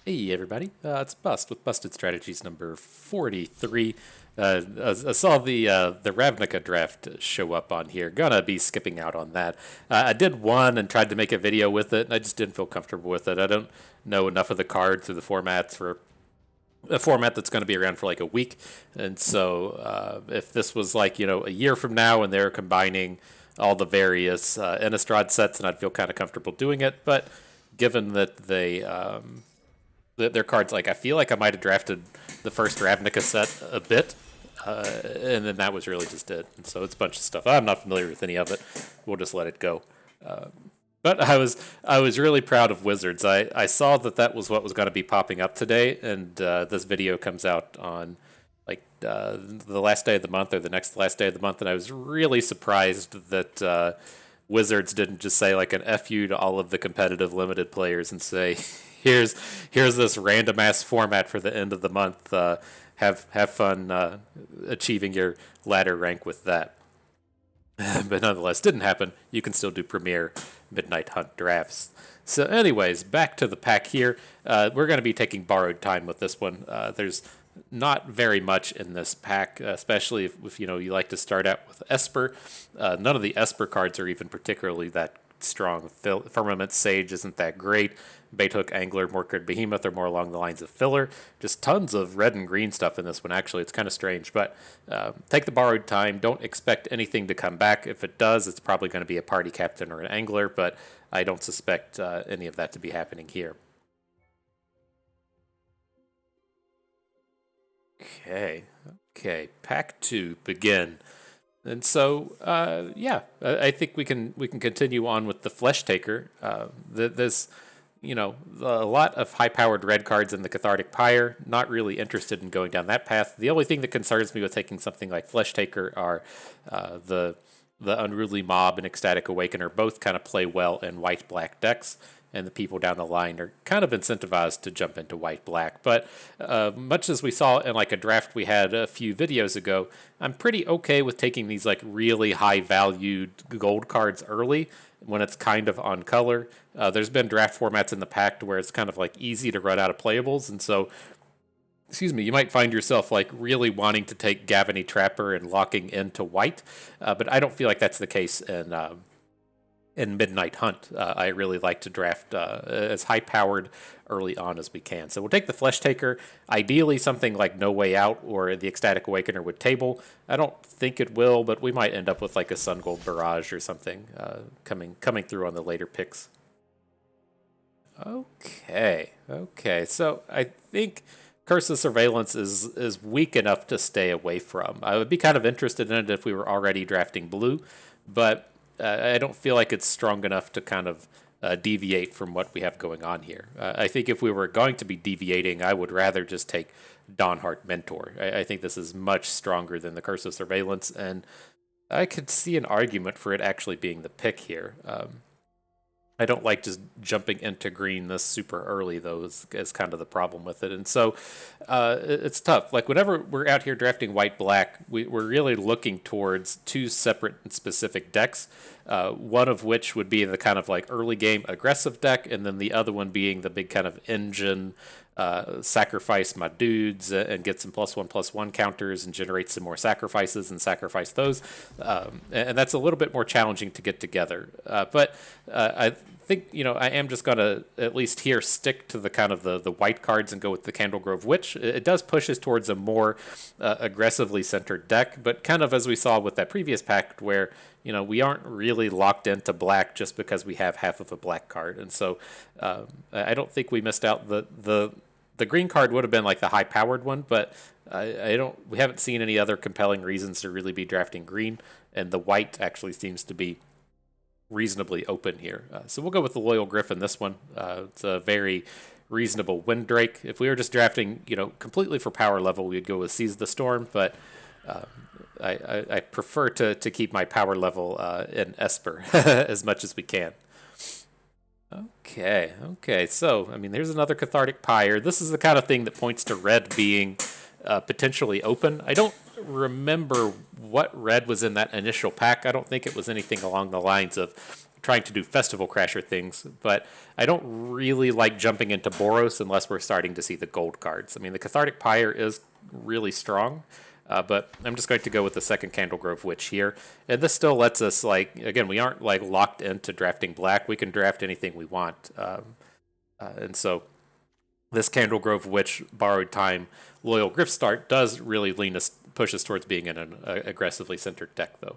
Hey everybody, it's Bust with Busted Strategies number 43. I saw the Ravnica draft show up on here. Gonna be skipping out on that. I did one and tried to make a video with it, and I just didn't feel comfortable with it. I don't know enough of the cards or the formats for a format that's going to be around for like a week. And so if this was like, a year from now and they're combining all the various Innistrad sets, and I'd feel kind of comfortable doing it. But given that their cards, like I feel like I might have drafted the first Ravnica set a bit, and then that was really just it. And so it's a bunch of stuff. I'm not familiar with any of it. We'll just let it go. But I was really proud of Wizards. I saw that was what was going to be popping up today, and this video comes out on like the last day of the month or the next last day of the month, and I was really surprised that Wizards didn't just say like an F you to all of the competitive limited players and say, here's this random ass format for the end of the month. Have fun achieving your ladder rank with that. But nonetheless, didn't happen. You can still do Premier Midnight Hunt drafts. So, anyways, back to the pack here. We're going to be taking borrowed time with this one. There's not very much in this pack, especially if you like to start out with Esper. None of the Esper cards are even particularly that strong. Firmament Sage isn't that great. Baithook, Angler, Morkard, Behemoth are more along the lines of filler. Just tons of red and green stuff in this one, actually. It's kind of strange, but take the borrowed time. Don't expect anything to come back. If it does, it's probably going to be a Party Captain or an Angler, but I don't suspect any of that to be happening here. Okay, pack 2, begin. And so, yeah, I think we can continue on with the Flesh Taker. There's a lot of high-powered red cards in the Cathartic Pyre. Not really interested in going down that path. The only thing that concerns me with taking something like Flesh Taker are the Unruly Mob and Ecstatic Awakener. Both kind of play well in white-black decks, and the people down the line are kind of incentivized to jump into white-black. But much as we saw in like a draft we had a few videos ago, I'm pretty okay with taking these like really high-valued gold cards early when it's kind of on color. There's been draft formats in the pack where it's kind of like easy to run out of playables, and so you might find yourself like really wanting to take Gavany Trapper and locking into white, but I don't feel like that's the case in Midnight Hunt. I really like to draft as high powered early on as we can. So we'll take the Flesh Taker, ideally something like No Way Out or the Ecstatic Awakener with table. I don't think it will, but we might end up with like a Sun Gold Barrage or something coming through on the later picks. Okay. So I think Curse of Surveillance is weak enough to stay away from. I would be kind of interested in it if we were already drafting blue, but I don't feel like it's strong enough to kind of deviate from what we have going on here. I think if we were going to be deviating, I would rather just take Dawnheart Mentor. I think this is much stronger than the Curse of Surveillance, and I could see an argument for it actually being the pick here. I don't like just jumping into green this super early, though, is kind of the problem with it. And so it's tough. Like, whenever we're out here drafting white-black, we're really looking towards two separate and specific decks, one of which would be the kind of like early game aggressive deck, and then the other one being the big kind of engine, sacrifice my dudes and get some +1/+1 counters and generate some more sacrifices and sacrifice those. And that's a little bit more challenging to get together. But I think, I am just going to at least here stick to the kind of the white cards and go with the Candlegrove Witch. It does push us towards a more aggressively centered deck, but kind of as we saw with that previous pack where, we aren't really locked into black just because we have half of a black card. And so I don't think we missed out. The green card would have been like the high-powered one, but we haven't seen any other compelling reasons to really be drafting green, and the white actually seems to be reasonably open here. So we'll go with the Loyal Griffin this one. It's a very reasonable Windrake. If we were just drafting, completely for power level, we'd go with Seize the Storm, but I prefer to keep my power level in Esper as much as we can. Okay. So, there's another Cathartic Pyre. This is the kind of thing that points to red being potentially open. I don't remember what red was in that initial pack. I don't think it was anything along the lines of trying to do Festival Crasher things, but I don't really like jumping into Boros unless we're starting to see the gold cards. I mean, the Cathartic Pyre is really strong, but I'm just going to go with the second Candlegrove Witch here. And this still lets us, like, again, we aren't like locked into drafting black. We can draft anything we want. And so this Candlegrove Witch, Borrowed Time, Loyal Griftstart does really push us towards being in an aggressively centered deck, though.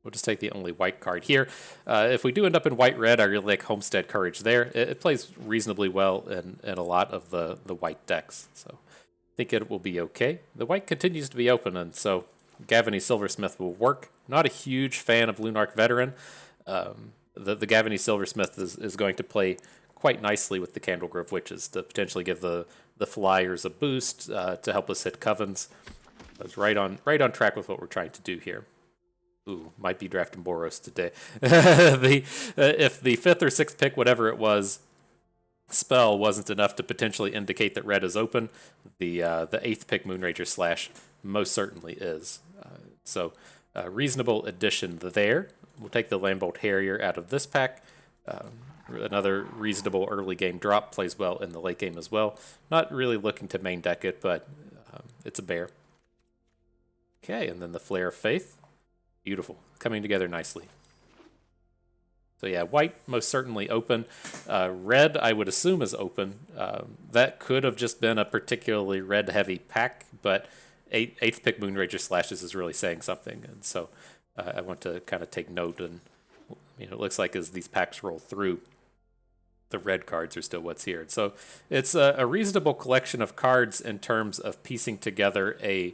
We'll just take the only white card here. If we do end up in white-red, I really like Homestead Courage there. It plays reasonably well in a lot of the white decks, so I think it will be okay. The white continues to be open, and so Gavany Silversmith will work. Not a huge fan of Lunarch Veteran. The Gavany Silversmith is going to play quite nicely with the Candlegrove Witches to potentially give the flyers a boost to help us hit covens. I was right on track with what we're trying to do here. Ooh, might be drafting Boros today. If the 5th or 6th pick, whatever it was, spell wasn't enough to potentially indicate that red is open, the 8th pick Moonrager Slash most certainly is. So reasonable addition there. We'll take the Lambolt Harrier out of this pack. Another reasonable early game drop, plays well in the late game as well. Not really looking to main deck it, but it's a bear. Okay, and then the Flare of Faith. Beautiful. Coming together nicely. So yeah, white most certainly open. Red, I would assume, is open. That could have just been a particularly red-heavy pack, but 8th pick Moonrager Slashes is really saying something, and so I want to kind of take note. And it looks like as these packs roll through, the red cards are still what's here. So it's a reasonable collection of cards in terms of piecing together a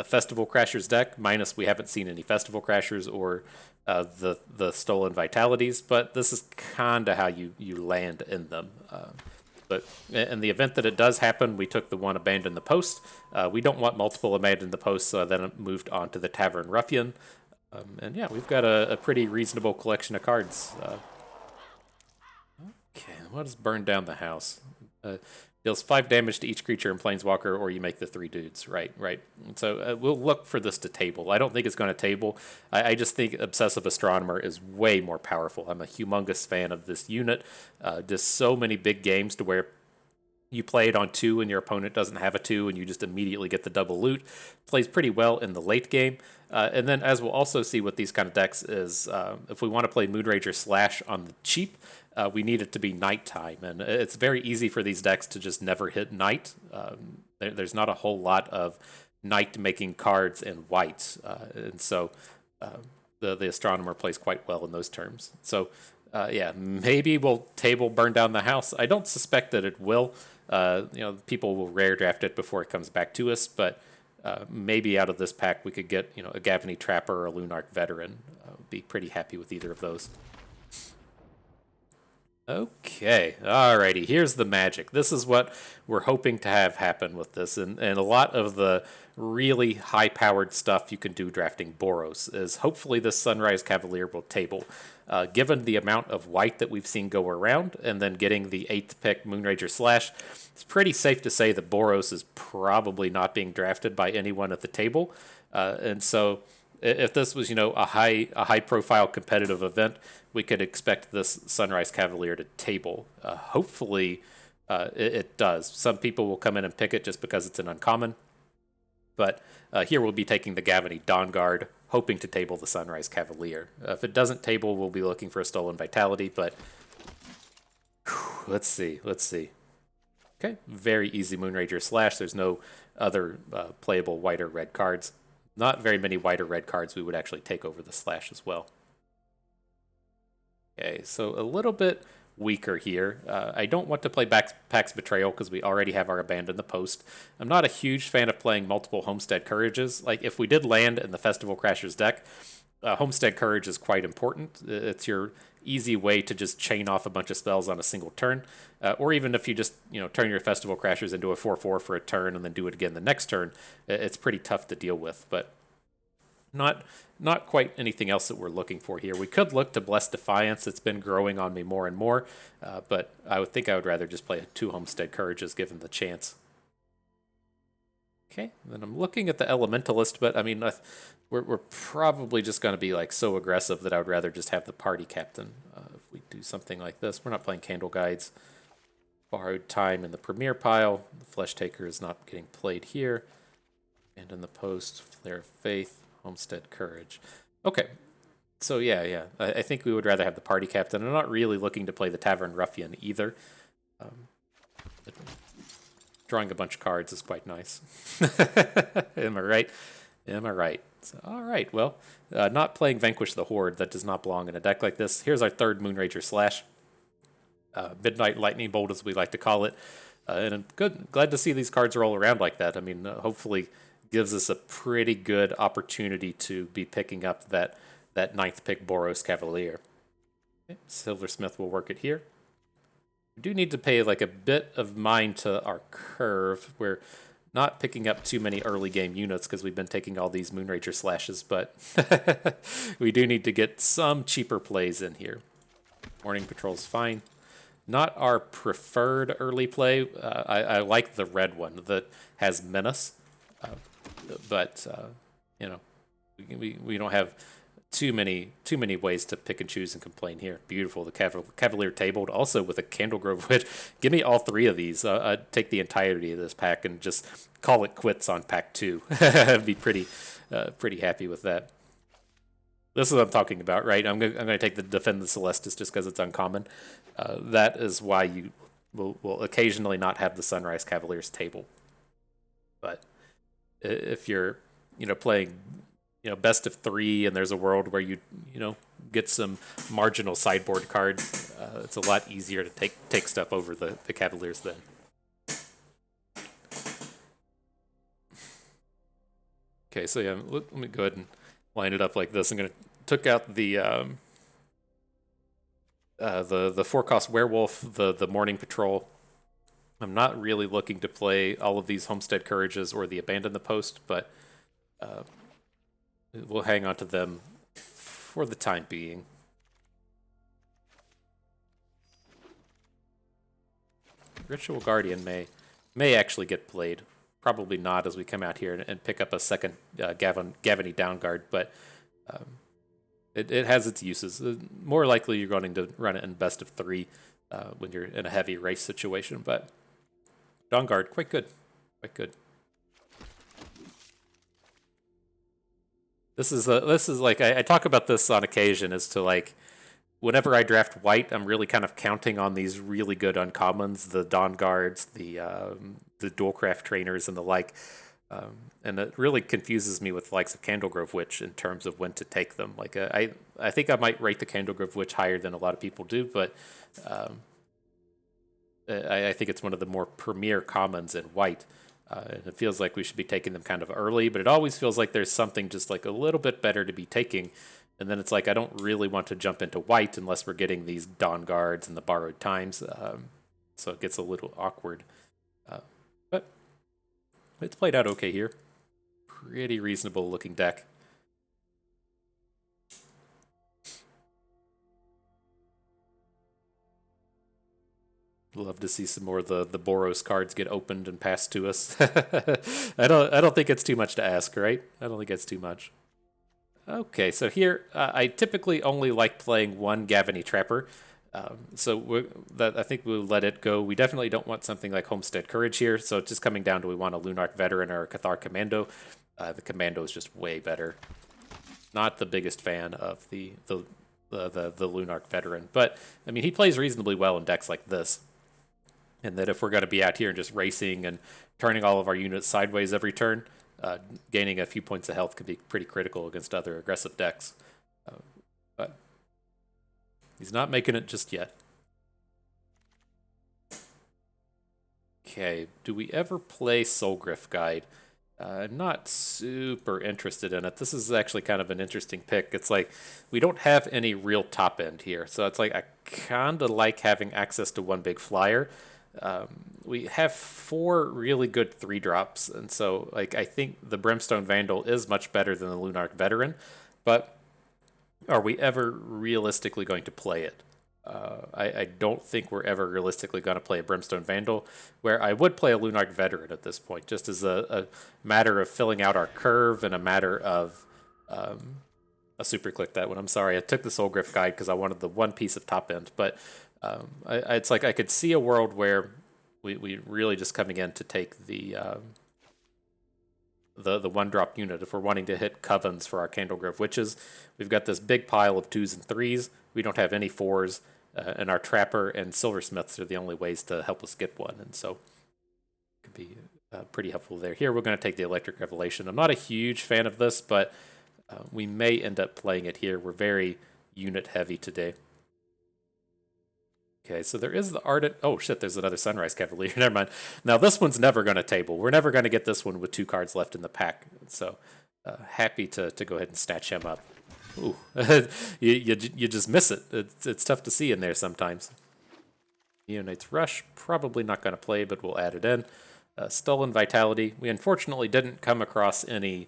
Festival Crashers deck, minus we haven't seen any Festival Crashers or the Stolen Vitalities, but this is kind of how you land in them. But in the event that it does happen, we took the one Abandon the Post. We don't want multiple Abandon the Post, so then it moved on to the Tavern Ruffian. And yeah, we've got a pretty reasonable collection of cards. Okay, what does Burn Down the House? Deals 5 damage to each creature in Planeswalker, or you make the 3 dudes. Right. So we'll look for this to table. I don't think it's going to table. I just think Obsessive Astronomer is way more powerful. I'm a humongous fan of this unit. Just so many big games to where you play it on 2 and your opponent doesn't have a 2 and you just immediately get the double loot. Plays pretty well in the late game. And then as we'll also see with these kind of decks is if we want to play Moonrager Slash on the cheap, we need it to be nighttime, and it's very easy for these decks to just never hit night. There's not a whole lot of night-making cards in white, and so the Astronomer plays quite well in those terms. So, yeah, maybe we'll table Burn Down the House. I don't suspect that it will. People will rare draft it before it comes back to us, but maybe out of this pack we could get a Gavany Trapper or a Lunarch Veteran. Be pretty happy with either of those. Okay, alrighty, here's the magic. This is what we're hoping to have happen with this, and a lot of the really high-powered stuff you can do drafting Boros is hopefully this Sunrise Cavalier will table. Given the amount of white that we've seen go around, and then getting the 8th pick Moonrager Slash, it's pretty safe to say that Boros is probably not being drafted by anyone at the table, and so if this was, a high-profile competitive event, we could expect this Sunrise Cavalier to table. Hopefully, it does. Some people will come in and pick it just because it's an uncommon. But here we'll be taking the Gavany Dawnguard, hoping to table the Sunrise Cavalier. If it doesn't table, we'll be looking for a Stolen Vitality, but let's see. Okay, very easy Moonrager Slash. There's no other playable white or red cards. Not very many white or red cards we would actually take over the Slash as well. Okay, so a little bit weaker here. I don't want to play Pax Betrayal because we already have our Abandon the Post. I'm not a huge fan of playing multiple Homestead Courages. Like, if we did land in the Festival Crashers deck, Homestead Courage is quite important. It's your easy way to just chain off a bunch of spells on a single turn. Or even if you just, turn your Festival Crashers into a 4/4 for a turn and then do it again the next turn, it's pretty tough to deal with. But not quite anything else that we're looking for here. We could look to Bless Defiance. It's been growing on me more and more, but I would rather just play 2 Homestead Courages given the chance. Okay, then I'm looking at the Elementalist, but I mean, we're probably just going to be like so aggressive that I would rather just have the Party Captain. If we do something like this, we're not playing Candle Guides. Borrowed Time in the Premier pile. The Flesh Taker is not getting played here. And in the post, Flare of Faith, Homestead Courage. Okay, so yeah. I think we would rather have the Party Captain. I'm not really looking to play the Tavern Ruffian either. Drawing a bunch of cards is quite nice. Am I right? Am I right? So, all right, well, not playing Vanquish the Horde. That does not belong in a deck like this. Here's our third Moonrager Slash. Midnight Lightning Bolt, as we like to call it. And I'm glad to see these cards roll around like that. I mean, hopefully gives us a pretty good opportunity to be picking up that ninth pick Boros Cavalier. Okay, Silversmith will work it here. We do need to pay like a bit of mind to our curve. We're not picking up too many early game units because we've been taking all these Moonrager Slashes, but we do need to get some cheaper plays in here. Morning Patrol's fine. Not our preferred early play. I like the red one that has Menace, but you know, we don't have too many ways to pick and choose and complain here. Beautiful, the Cavalier tabled, also with a Candlegrove Witch. Give me all three of these. I'd take the entirety of this pack and just call it quits on pack 2. I'd be pretty happy with that. This is what I'm talking about, right? I'm gonna take the Defend the Celestis just because it's uncommon. That is why you will occasionally not have the Sunrise Cavaliers table. But if you're playing best of 3 and there's a world where you get some marginal sideboard cards, it's a lot easier to take stuff over the Cavaliers then. Okay, so yeah, let me go ahead and line it up like this. I'm gonna took out the 4-cost Werewolf, the Morning Patrol. I'm not really looking to play all of these Homestead Courages or the Abandon the Post, but we'll hang on to them for the time being. Ritual Guardian may actually get played. Probably not, as we come out here and pick up a second Gavany Downguard, but it has its uses. More likely you're going to run it in best of 3 when you're in a heavy race situation, but Downguard, quite good. This is like I talk about this on occasion as to like whenever I draft white, I'm really kind of counting on these really good uncommons, the Dawn Guards, the Dualcraft Trainers, and the like. And it really confuses me with the likes of Candlegrove Witch in terms of when to take them. Like I think I might rate the Candlegrove Witch higher than a lot of people do, but I think it's one of the more premier commons in white. And it feels like we should be taking them kind of early, but it always feels like there's something just like a little bit better to be taking. And then it's like I don't really want to jump into white unless we're getting these Dawn Guards and the Borrowed Times. So it gets a little awkward. But it's played out okay here. Pretty reasonable looking deck. Love to see some more of the Boros cards get opened and passed to us. I don't think it's too much to ask, right? I don't think it's too much. Okay, so here I typically only like playing one Gavany Trapper. So I think we'll let it go. We definitely don't want something like Homestead Courage here. So it's just coming down to we want a Lunarch Veteran or a Cathar Commando. The Commando is just way better. Not the biggest fan of the Lunarch Veteran, but I mean he plays reasonably well in decks like this. And that if we're going to be out here and just racing and turning all of our units sideways every turn, gaining a few points of health could be pretty critical against other aggressive decks. But he's not making it just yet. Okay, do we ever play Soulgriff Guide? I'm not super interested in it. This is actually kind of an interesting pick. It's like we don't have any real top end here. So it's like I kind of like having access to one big flyer. We have 4 really good 3-drops, and so like I think the Brimstone Vandal is much better than the Lunarch Veteran, but are we ever realistically going to play it? I don't think we're ever realistically going to play a Brimstone Vandal, where I would play a Lunarch Veteran at this point, just as a matter of filling out our curve and a matter of a super click that one. I'm sorry, I took the Soul Griff guide because I wanted the one piece of top end, but it's like I could see a world where we really just coming in to take the one drop unit if we're wanting to hit covens for our Candlegrove Witches. We've got this big pile of 2s and 3s. We don't have any 4s, and our Trapper and Silversmiths are the only ways to help us get one, and so it could be pretty helpful there. Here we're going to take the Electric Revelation. I'm not a huge fan of this, but we may end up playing it here. We're very unit heavy today. Okay, so there is the Ardent. Oh shit, there's another Sunrise Cavalier. Never mind. Now this one's never going to table. We're never going to get this one with 2 cards left in the pack. So happy to go ahead and snatch him up. Ooh, you just miss it. It's tough to see in there sometimes. Neonate's Rush, probably not going to play, but we'll add it in. Stolen Vitality. We unfortunately didn't come across any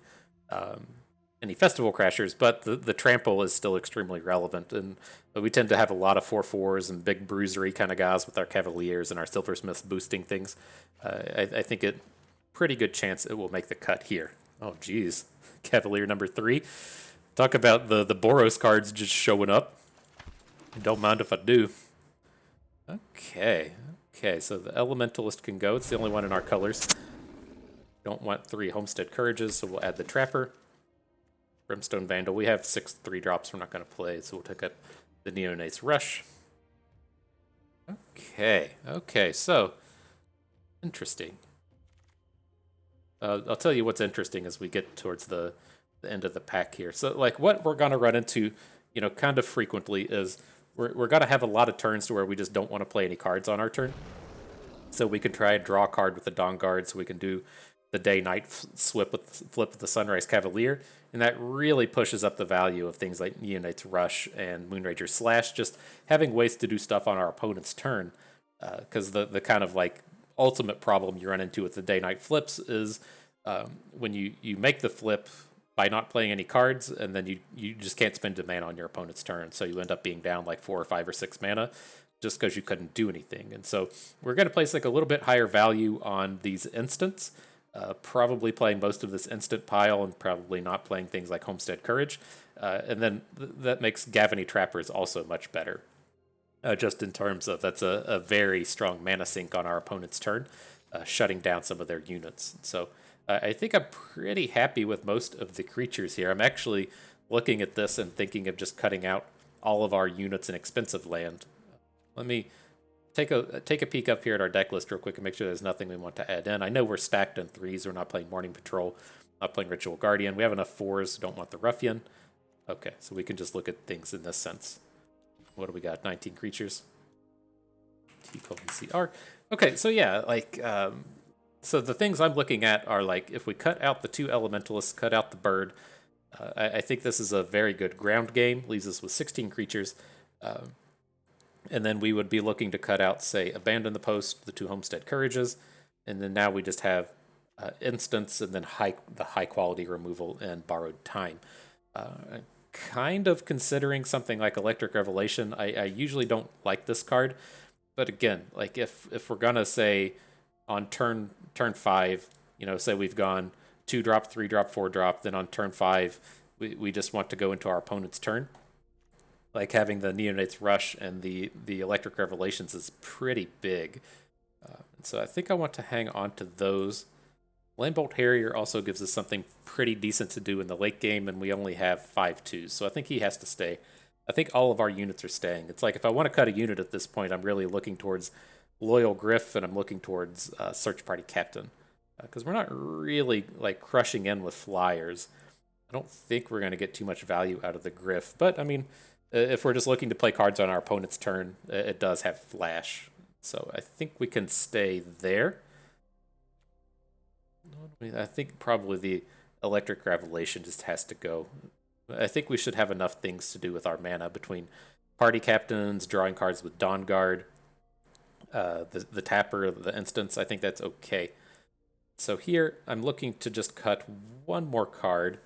Festival Crashers, but the Trample is still extremely relevant, and we tend to have a lot of 4/4s and big bruisery kind of guys with our Cavaliers and our Silversmiths boosting things. I think it pretty good chance it will make the cut here. Oh, geez. Cavalier number 3. Talk about the Boros cards just showing up. Don't mind if I do. Okay, so the Elementalist can go. It's the only one in our colors. Don't want 3 Homestead Courages, so we'll add the Trapper. Brimstone Vandal. We have 6 3-drops we're not going to play, so we'll take up the Neonate's Rush. Okay, so interesting. I'll tell you what's interesting as we get towards the end of the pack here. So, like, what we're going to run into, kind of frequently is we're going to have a lot of turns to where we just don't want to play any cards on our turn. So we can try and draw a card with the Dawn Guard, so we can do the day-night flip with the Sunrise Cavalier, and that really pushes up the value of things like Neonate's Rush and Moonrager's Slash, just having ways to do stuff on our opponent's turn, because the kind of like ultimate problem you run into with the day-night flips is when you make the flip by not playing any cards, and then you just can't spend a mana on your opponent's turn, so you end up being down like 4 or 5 or 6 mana, just because you couldn't do anything. And so we're going to place like a little bit higher value on these instants, probably playing most of this instant pile and probably not playing things like Homestead Courage. And then that makes Gavany Trappers also much better, just in terms of that's a very strong mana sink on our opponent's turn, shutting down some of their units. So I think I'm pretty happy with most of the creatures here. I'm actually looking at this and thinking of just cutting out all of our units in expensive land. Let me take a peek up here at our deck list real quick and make sure there's nothing we want to add in. I know we're stacked in 3s. We're not playing Morning Patrol, not playing Ritual Guardian. We have enough 4s. Don't want the Ruffian. Okay, so we can just look at things in this sense. What do we got? 19 creatures. T-CR. Okay, so yeah, like, so the things I'm looking at are like, if we cut out the 2 Elementalists, cut out the bird, I think this is a very good ground game. Leaves us with 16 creatures. And then we would be looking to cut out, say, Abandon the Post, the 2 Homestead Courages, and then now we just have Instants and then the high quality removal and Borrowed Time. Kind of considering something like Electric Revelation. I usually don't like this card, but again, like if we're gonna say on turn 5, say we've gone 2-drop, 3-drop, 4-drop, then on turn 5 we just want to go into our opponent's turn. Like having the Neonate's Rush and the Electric Revelations is pretty big. So I think I want to hang on to those. Landbolt Harrier also gives us something pretty decent to do in the late game, and we only have 5/2s, so I think he has to stay. I think all of our units are staying. It's like if I want to cut a unit at this point, I'm really looking towards Loyal Griff, and I'm looking towards Search Party Captain, because we're not really like crushing in with flyers. I don't think we're going to get too much value out of the Griff, but I mean, if we're just looking to play cards on our opponent's turn, it does have flash. So I think we can stay there. I think probably the Electric Revelation just has to go. I think we should have enough things to do with our mana between party captains, drawing cards with Dawn Guard, the Tapper, the Instants. I think that's okay. So here I'm looking to just cut one more card.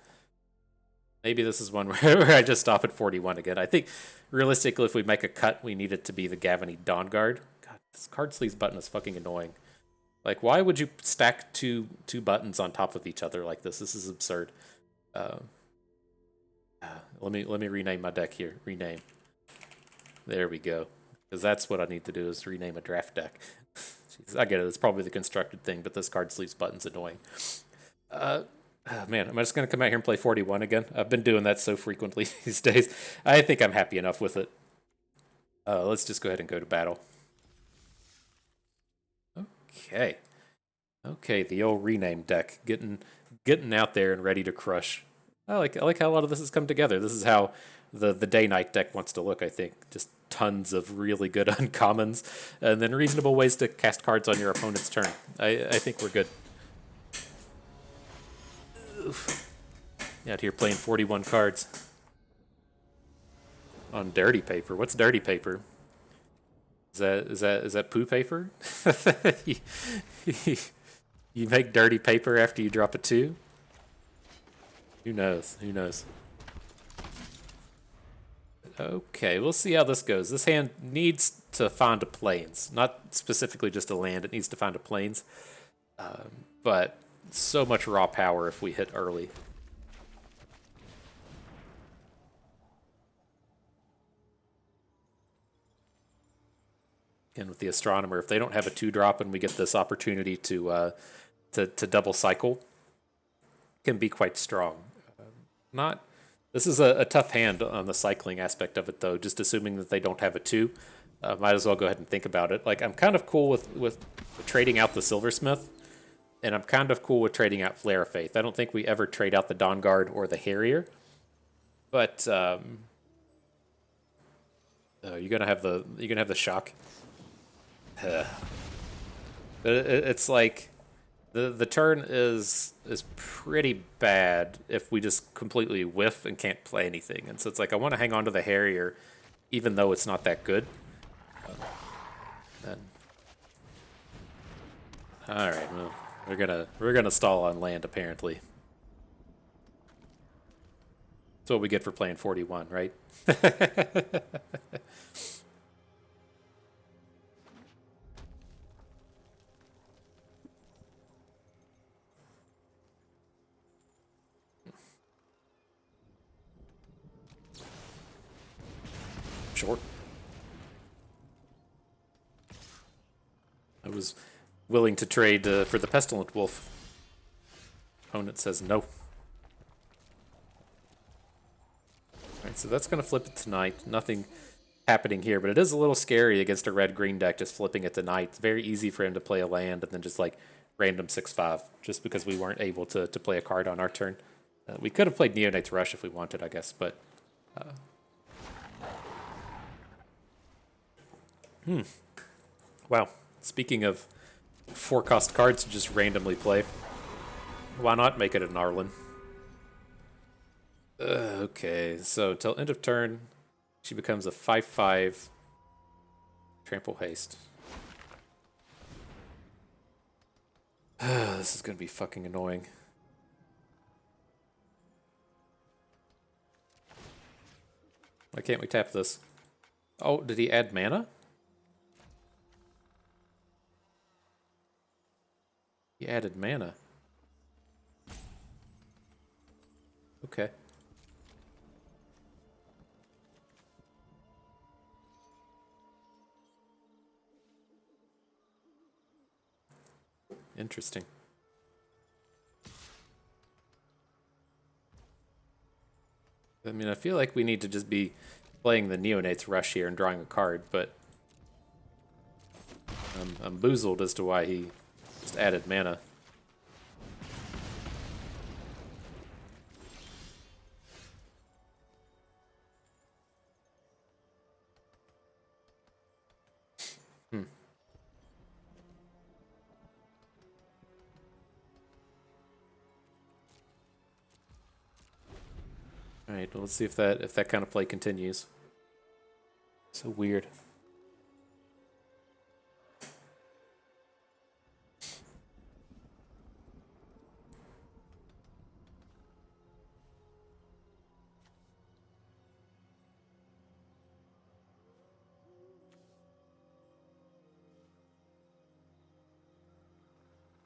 Maybe this is one where I just stop at 41 again. I think realistically, if we make a cut, we need it to be the Gavany Dawn Guard. God, this card sleeves button is fucking annoying. Like, why would you stack two buttons on top of each other like this? This is absurd. Uh, let me rename my deck here. Rename. There we go. Because that's what I need to do is rename a draft deck. Jeez, I get it. It's probably the constructed thing, but this card sleeves button's annoying. Man, am I just going to come out here and play 41 again? I've been doing that so frequently these days. I think I'm happy enough with it. Let's just go ahead and go to battle. Okay. Okay, the old rename deck. Getting out there and ready to crush. I like how a lot of this has come together. This is how the day-night deck wants to look, I think. Just tons of really good uncommons, and then reasonable ways to cast cards on your opponent's turn. I think we're good. Oof. Out here playing 41 cards. On dirty paper. What's dirty paper? Is that poo paper? You make dirty paper after you drop a 2? Who knows? Who knows? Okay, we'll see how this goes. This hand needs to find a plains. Not specifically just a land, it needs to find a plains. But so much raw power if we hit early. And with the Astronomer, if they don't have a 2-drop and we get this opportunity to double cycle, can be quite strong. This is a tough hand on the cycling aspect of it, though, just assuming that they don't have a 2. Might as well go ahead and think about it. Like, I'm kind of cool with trading out the Silversmith, and I'm kind of cool with trading out Flare of Faith. I don't think we ever trade out the Dawn Guard or the Harrier, but you're gonna have the shock. But it's like the turn is pretty bad if we just completely whiff and can't play anything, and so it's like I want to hang on to the Harrier, even though it's not that good. All right, well, we're gonna stall on land apparently. That's what we get for playing 41, right? Sure. I was willing to trade for the Pestilent Wolf. Opponent says no. Alright, so that's going to flip it tonight. Nothing happening here, but it is a little scary against a red-green deck just flipping it tonight. It's very easy for him to play a land and then just like random 6/5 just because we weren't able to play a card on our turn. We could have played Neonate's Rush if we wanted, I guess, but... Wow. Speaking of 4-cost cards to just randomly play, why not make it an Arlen? Okay, so till end of turn, she becomes a 5/5 trample haste. This is gonna be fucking annoying. Why can't we tap this? Oh, did he add mana? He added mana. Okay. Interesting. I mean, I feel like we need to just be playing the Neonate's Rush here and drawing a card, but I'm boozled as to why he just added mana. Alright, well, let's see if that kind of play continues. So weird.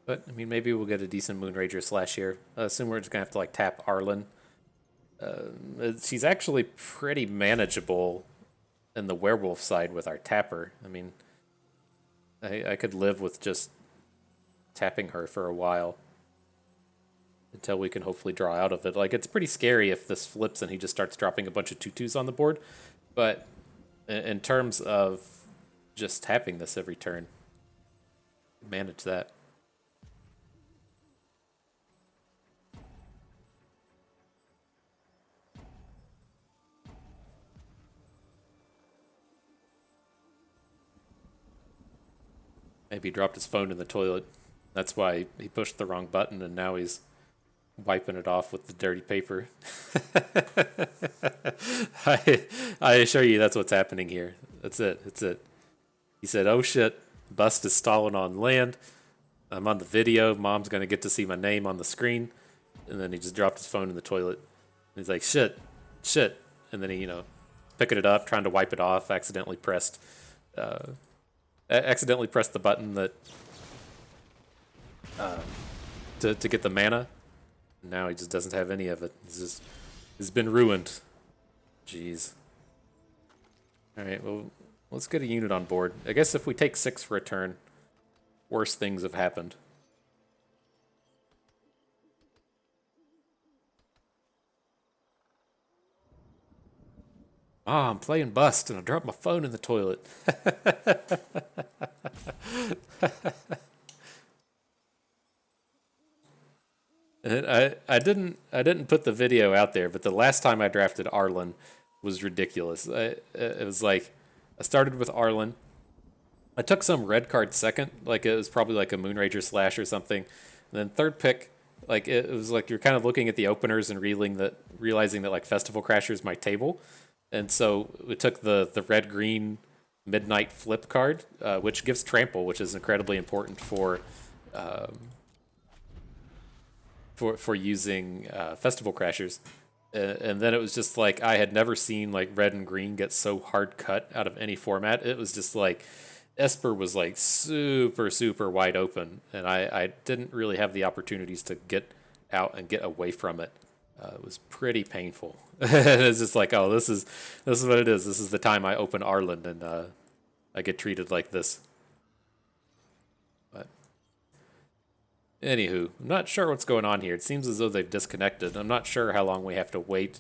But, I mean, maybe we'll get a decent Moonrager slash here. I assume we're just going to have to, like, tap Arlen. She's actually pretty manageable in the werewolf side with our tapper. I mean, I could live with just tapping her for a while until we can hopefully draw out of it. Like, it's pretty scary if this flips and he just starts dropping a bunch of 2/2s on the board. But in terms of just tapping this every turn, manage that. Maybe he dropped his phone in the toilet. That's why he pushed the wrong button, and now he's wiping it off with the dirty paper. I assure you that's what's happening here. That's it. That's it. He said, "Oh shit, bust is stalling on land. I'm on the video. Mom's gonna get to see my name on the screen." And then he just dropped his phone in the toilet. And he's like, "Shit, shit." And then he, picking it up, trying to wipe it off, uh, accidentally pressed the button that to get the mana. Now he just doesn't have any of it. It's been ruined. Jeez. All right, well, let's get a unit on board. I guess if we take 6 for a turn, worse things have happened. Ah, I'm playing bust and I dropped my phone in the toilet. And I didn't put the video out there, but the last time I drafted Arlen was ridiculous. It was like I started with Arlen. I took some red card second, like it was probably like a Moonrager slash or something. And then third pick, like it was like you're kind of looking at the openers and realizing that like Festival Crasher is my table. And so we took the red green Midnight Flip card, which gives trample, which is incredibly important for using Festival Crashers. And then it was just like I had never seen like red and green get so hard cut out of any format. It was just like Esper was like super wide open, and I didn't really have the opportunities to get out and get away from it. It was pretty painful. It's just like, oh, this is what it is. This is the time I open Arlen and I get treated like this. But anywho, I'm not sure what's going on here. It seems as though they've disconnected. I'm not sure how long we have to wait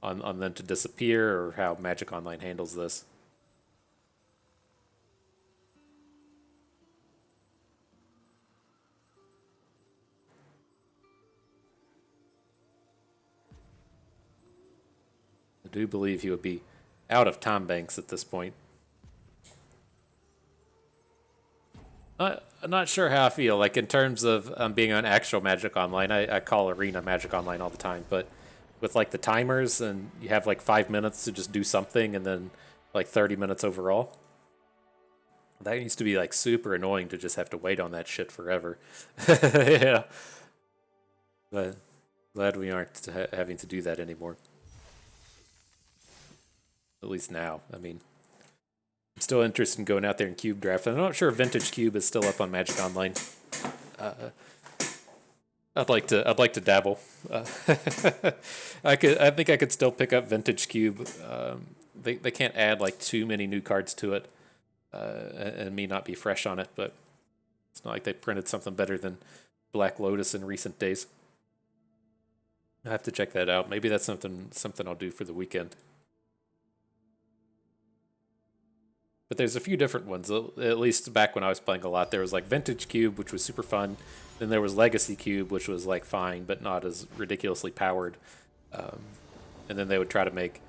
on them to disappear or how Magic Online handles this. I do believe he would be out of time banks at this point. I'm not sure how I feel. Like in terms of being on actual Magic Online, I call Arena Magic Online all the time. But with like the timers and you have like 5 minutes to just do something, and then like 30 minutes overall, that used to be like super annoying to just have to wait on that shit forever. Yeah, but glad we aren't having to do that anymore. At least now. I mean, I'm still interested in going out there and cube draft. I'm not sure if Vintage Cube is still up on Magic Online. I'd like to dabble. I think I could still pick up Vintage Cube. They can't add like too many new cards to it, and me not be fresh on it. But it's not like they printed something better than Black Lotus in recent days. I have to check that out. Maybe that's something I'll do for the weekend. But there's a few different ones. At least back when I was playing a lot, there was like Vintage Cube, which was super fun. Then there was Legacy Cube, which was like fine, but not as ridiculously powered. Um, and then they would try to make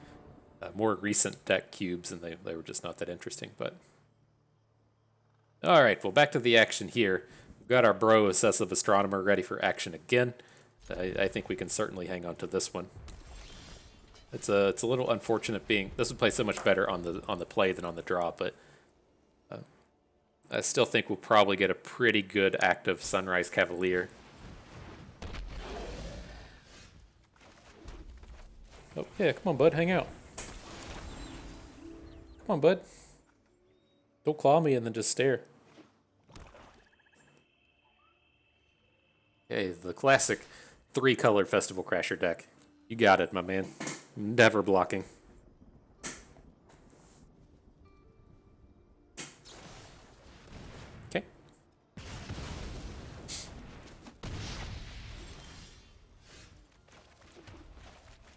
more recent deck cubes, and they were just not that interesting. But all right, well, back to the action here. We've got our Bro Obsessive Astronomer ready for action again. I think we can certainly hang on to this one. It's a little unfortunate being this would play so much better on the play than on the draw, but I still think we'll probably get a pretty good active Sunrise Cavalier. Oh yeah, come on, bud, hang out. Come on, bud. Don't claw me and then just stare. Okay, the classic 3-color Festival Crasher deck. You got it, my man. Never blocking. Okay.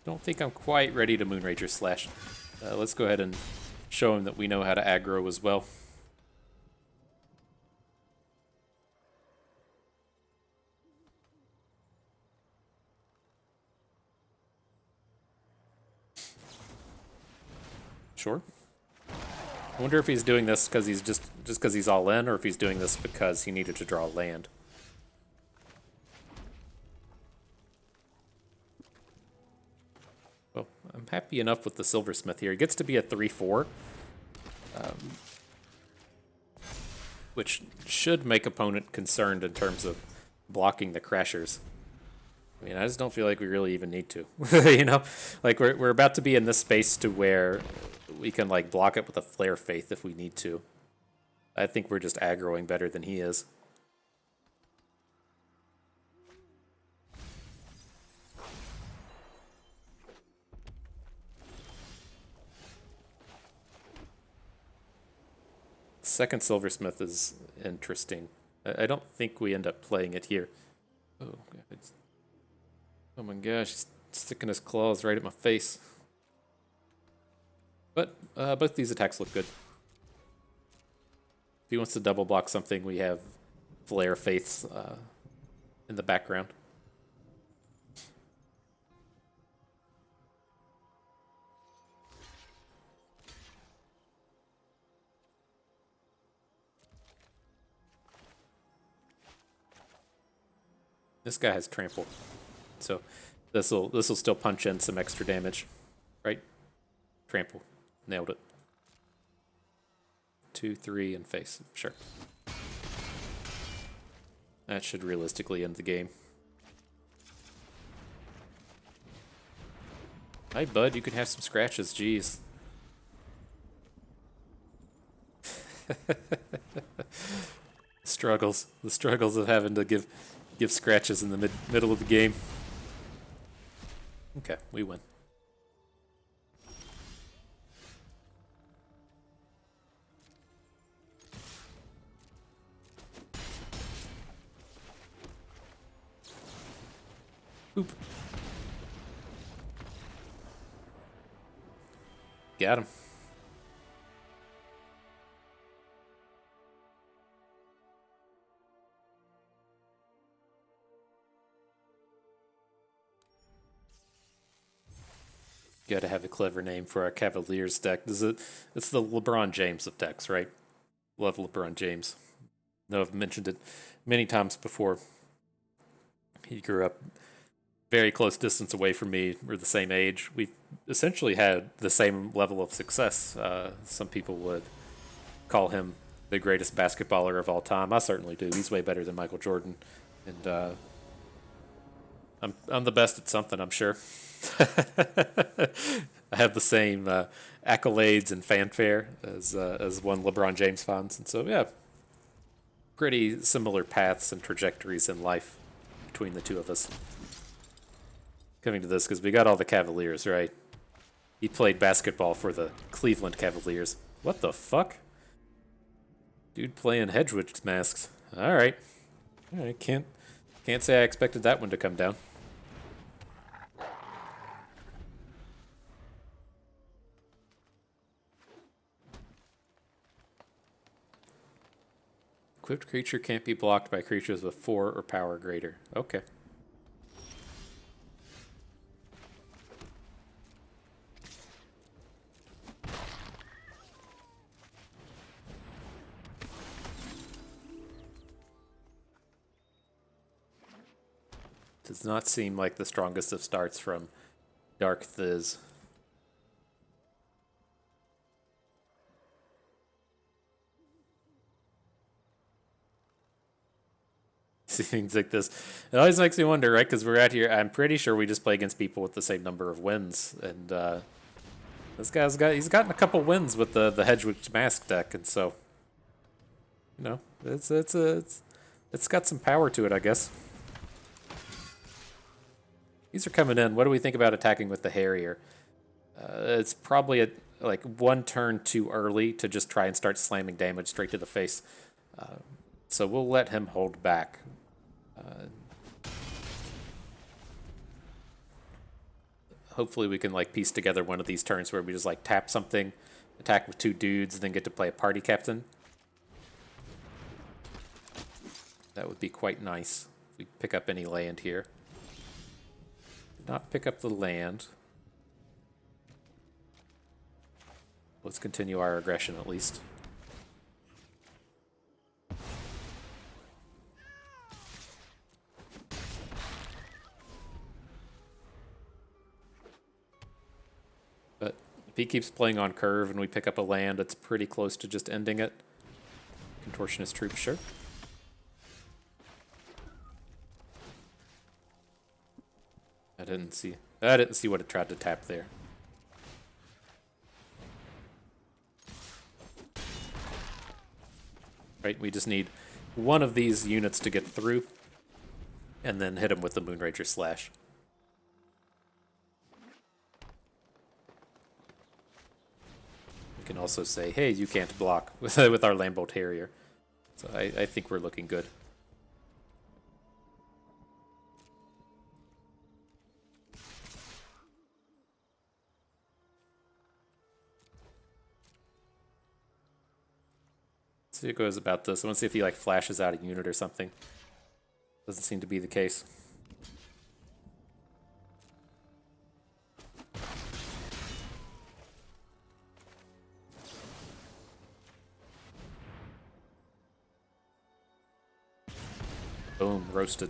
Don't think I'm quite ready to Moonrager Slash. Let's go ahead and show him that we know how to aggro as well. Sure. I wonder if he's doing this because he's just because he's all in, or if he's doing this because he needed to draw land. Well, I'm happy enough with the Silversmith here. He gets to be a 3/4, which should make opponent concerned in terms of blocking the Crashers. I mean, I just don't feel like we really even need to. You know, like we're about to be in this space to where we can like block it with a Flare Faith if we need to. I think we're just aggroing better than he is. Second Silversmith is interesting. I don't think we end up playing it here. Oh, oh my gosh, he's sticking his claws right at my face. But both these attacks look good. If he wants to double block something, we have Flare Faiths in the background. This guy has trample, so this'll still punch in some extra damage, right? Trample, nailed it. 2, 3, and face. Sure. That should realistically end the game. Hi, bud. You can have some scratches. Jeez. Struggles. The struggles of having to give scratches in the middle of the game. Okay, we win. Oop. Got him. Gotta have a clever name for our Cavaliers deck. It's the LeBron James of decks, right? Love LeBron James. No, I've mentioned it many times before. He grew up very close distance away from me. We're the same age. We essentially had the same level of success. Some people would call him the greatest basketballer of all time. I certainly do. He's way better than Michael Jordan, and I'm the best at something, I'm sure. I have the same accolades and fanfare as one LeBron James fans, and so yeah, pretty similar paths and trajectories in life between the two of us. Coming to this because we got all the Cavaliers, right? He played basketball for the Cleveland Cavaliers. What the fuck? Dude playing Hedgewood masks. All right, can't say I expected that one to come down. Equipped creature can't be blocked by creatures with 4 or power greater. Okay. Does not seem like the strongest of starts from Dark Thiz. See things like this. It always makes me wonder, right? Because we're out here. I'm pretty sure we just play against people with the same number of wins, and this guy's gotten a couple wins with the Hedgewood Mask deck, and so you know it's got some power to it, I guess. These are coming in. What do we think about attacking with the Harrier? It's probably like one turn too early to just try and start slamming damage straight to the face. So we'll let him hold back. Hopefully we can like piece together one of these turns where we just like tap something, attack with 2 dudes, then get to play a party captain. That would be quite nice if we pick up any land here. Did not pick up the land. Let's continue our aggression at least. But if he keeps playing on curve and we pick up a land, it's pretty close to just ending it. Contortionist Troop, sure. I didn't see what it tried to tap there. Right, we just need one of these units to get through, and then hit him with the Moonrager Slash. We can also say, hey, you can't block with our Lambolt Harrier. So I think we're looking good. See how it goes about this. I want to see if he like flashes out a unit or something. Doesn't seem to be the case. Boom, roasted.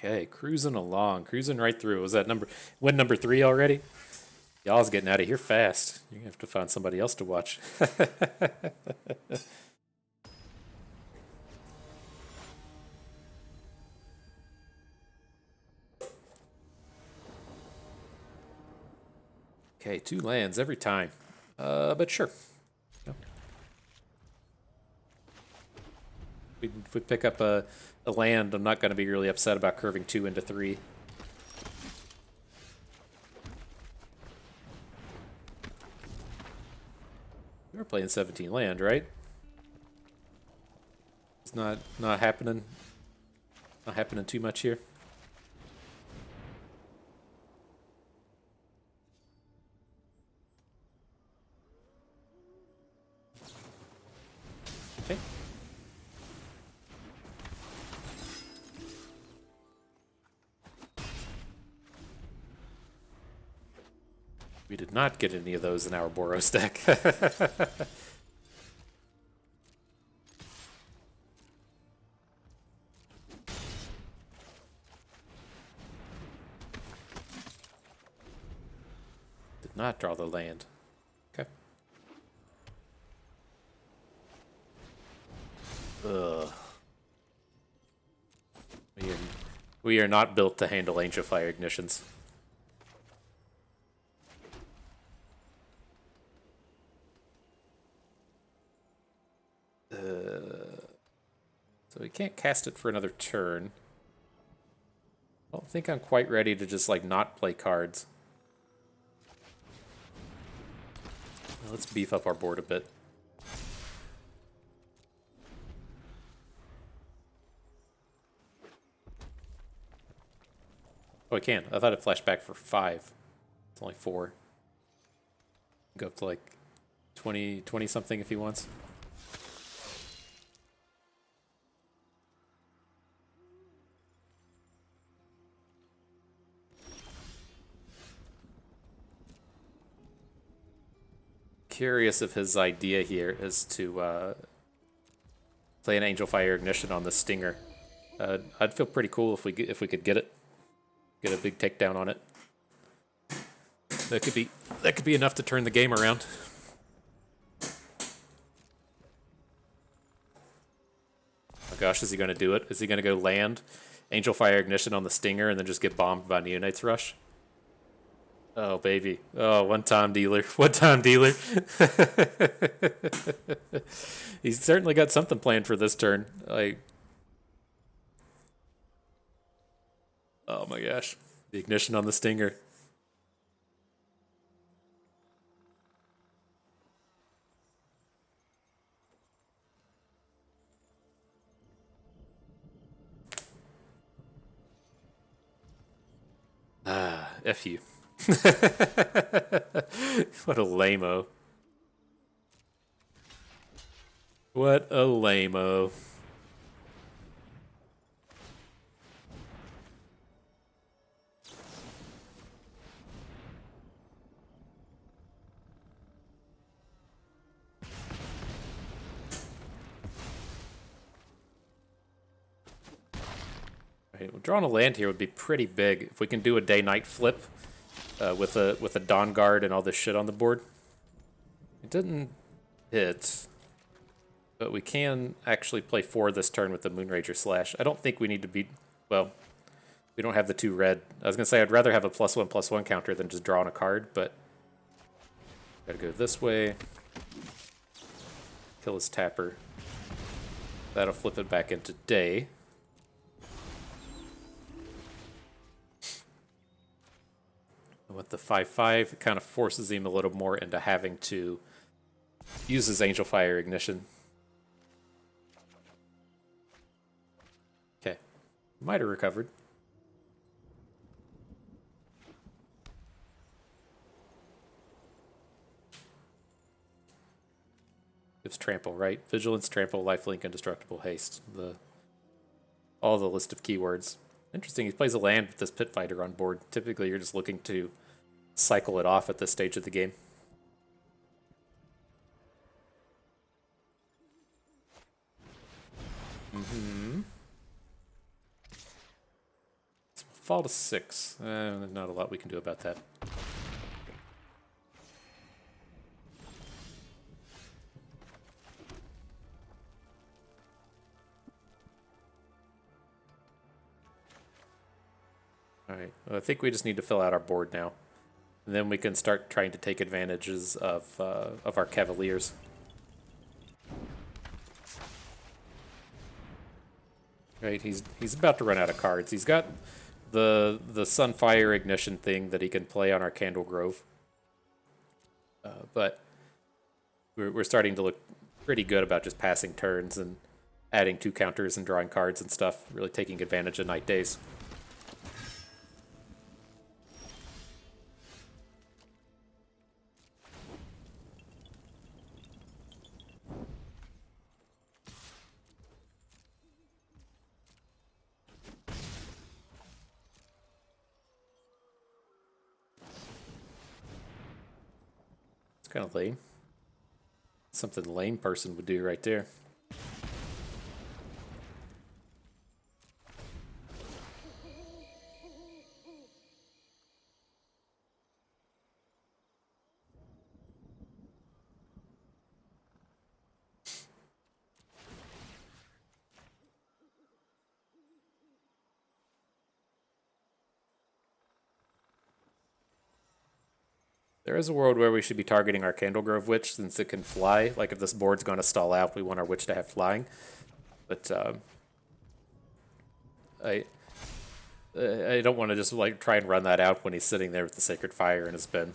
Okay, cruising along, cruising right through. Was that win number 3 already? Y'all's getting out of here fast. You're gonna have to find somebody else to watch. Okay, 2 lands every time. But sure. If we pick up a land, I'm not going to be really upset about curving 2 into 3. We're playing 17 land, right? It's not happening. Not happening too much here. Okay. We did not get any of those in our Boros deck. Did not draw the land. Okay. Ugh. We are not built to handle Angel Fire Ignitions. So we can't cast it for another turn. I don't think I'm quite ready to just like not play cards. Let's beef up our board a bit. Oh, I can. I thought it flashed back for 5. It's only 4. Go up to like 20 something if he wants. Curious if his idea here is to play an Angel Fire Ignition on the Stinger. I'd feel pretty cool if we could get it, get a big takedown on it. That could be enough to turn the game around. Oh gosh, is he going to do it? Is he going to go land Angel Fire Ignition on the Stinger and then just get bombed by Neonate's Rush? Oh, baby. Oh, one-time dealer. One-time dealer. He's certainly got something planned for this turn. Like, oh my gosh. The ignition on the Stinger. Ah, F you. What a lame-o. What a lame-o. Right, well, drawing a land here would be pretty big if we can do a day-night flip with a Dawn Guard and all this shit on the board. It didn't hit, but we can actually play 4 this turn with the Moonrager Slash. I don't think we need to be, well, we don't have the 2 red. I was going to say I'd rather have a +1/+1 counter than just drawing a card, but gotta go this way. Kill his tapper. That'll flip it back into day. With the 5/5, it kind of forces him a little more into having to use his Angel Fire Ignition. Okay, might have recovered. Gives trample, right? Vigilance, trample, lifelink, indestructible, haste. All the list of keywords. Interesting, he plays a land with this Pit Fighter on board. Typically, you're just looking to cycle it off at this stage of the game. Fall to 6. Not a lot we can do about that. Alright, well, I think we just need to fill out our board now. And then we can start trying to take advantages of our Cavaliers. Right, he's about to run out of cards. He's got the Sunfire Ignition thing that he can play on our Candle Grove. But we're starting to look pretty good about just passing turns and adding 2 counters and drawing cards and stuff, really taking advantage of night days. It's kind of lame. Something a lame person would do right there. There is a world where we should be targeting our Candlegrove Witch since it can fly. Like if this board's going to stall out, we want our Witch to have flying. But I don't want to just like try and run that out when he's sitting there with the Sacred Fire in his bin.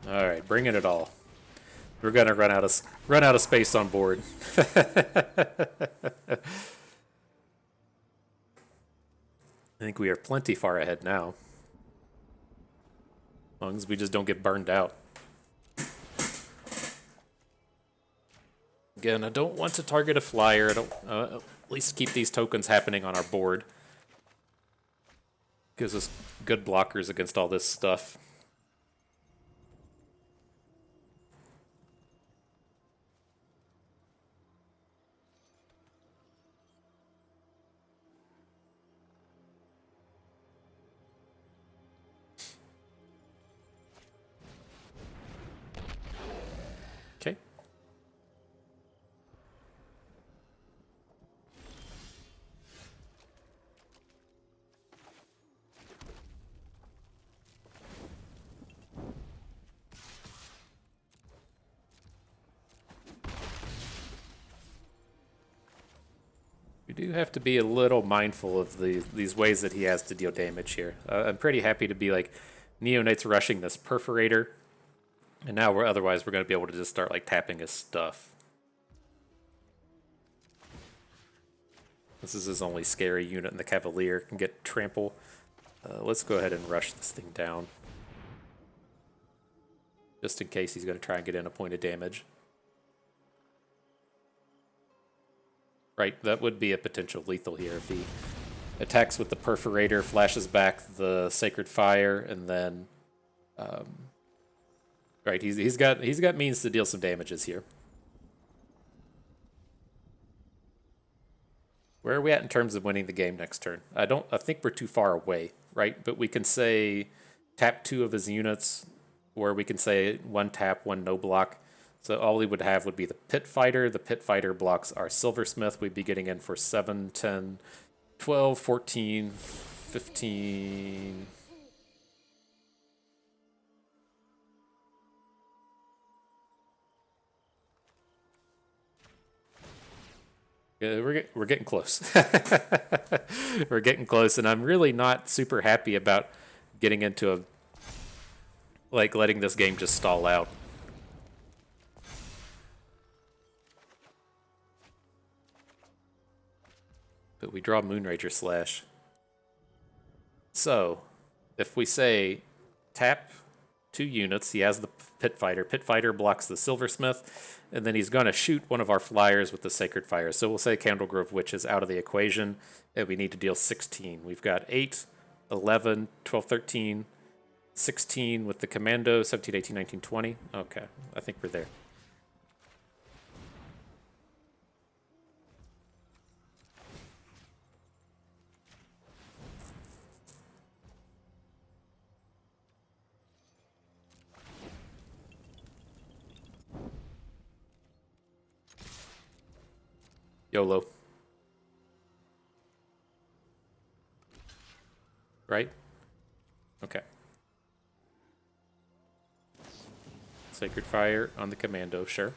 All right, bringing it all. We're gonna run out of space on board. I think we are plenty far ahead now. As long as we just don't get burned out. Again, I don't want to target a flyer. I don't. At least keep these tokens happening on our board. Gives us good blockers against all this stuff. Okay. We do have to be a little mindful of these ways that he has to deal damage here. I'm pretty happy to be like, Neonate's rushing this Perforator, and now otherwise we're going to be able to just start like tapping his stuff. This is his only scary unit in the Cavalier, can get trample. Let's go ahead and rush this thing down. Just in case he's going to try and get in a point of damage. Right, that would be a potential lethal here if he attacks with the Perforator, flashes back the Sacred Fire, and then, right, he's got means to deal some damages here. Where are we at in terms of winning the game next turn? I think we're too far away, right? But we can say tap 2 of his units, or we can say 1 tap, 1 no block. So all we would have would be the Pit Fighter. The Pit Fighter blocks our Silversmith. We'd be getting in for 7, 10, 12, 14, 15. Yeah, we're getting close. We're getting close, and I'm really not super happy about getting into letting this game just stall out. But we draw Moonrager Slash. So, if we say tap 2 units, he has the Pit Fighter. Pit Fighter blocks the Silversmith, and then he's going to shoot one of our flyers with the Sacred Fire. So we'll say Candlegrove Witch is out of the equation, and we need to deal 16. We've got 8, 11, 12, 13, 16 with the Commando, 17, 18, 19, 20. Okay, I think we're there. YOLO. Right? Okay. Sacred Fire on the Commando, sure.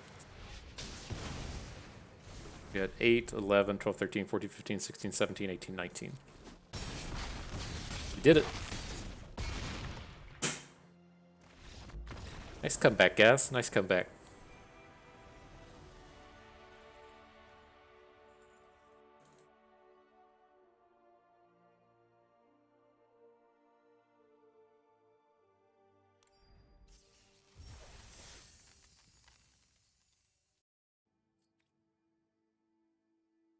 We had 8, 11, 12, 13, 14, 15, 16, 17, 18, 19. We did it. Nice comeback, guys. Nice comeback.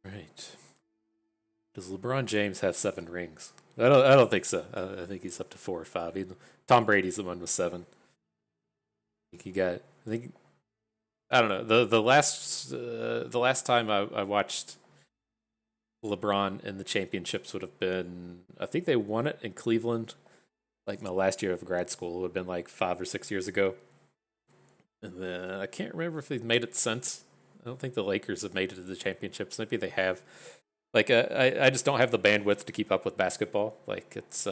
Right. Does LeBron James have 7 rings? I don't think so. I think he's up to 4 or 5. Tom Brady's the one with 7. I think he got. I don't know. The last time I watched LeBron in the championships would have been, I think they won it in Cleveland, like my last year of grad school. It would have been like 5 or 6 years ago. And then I can't remember if they've made it since. I don't think the Lakers have made it to the championships. Maybe they have. Like I just don't have the bandwidth to keep up with basketball. Like it's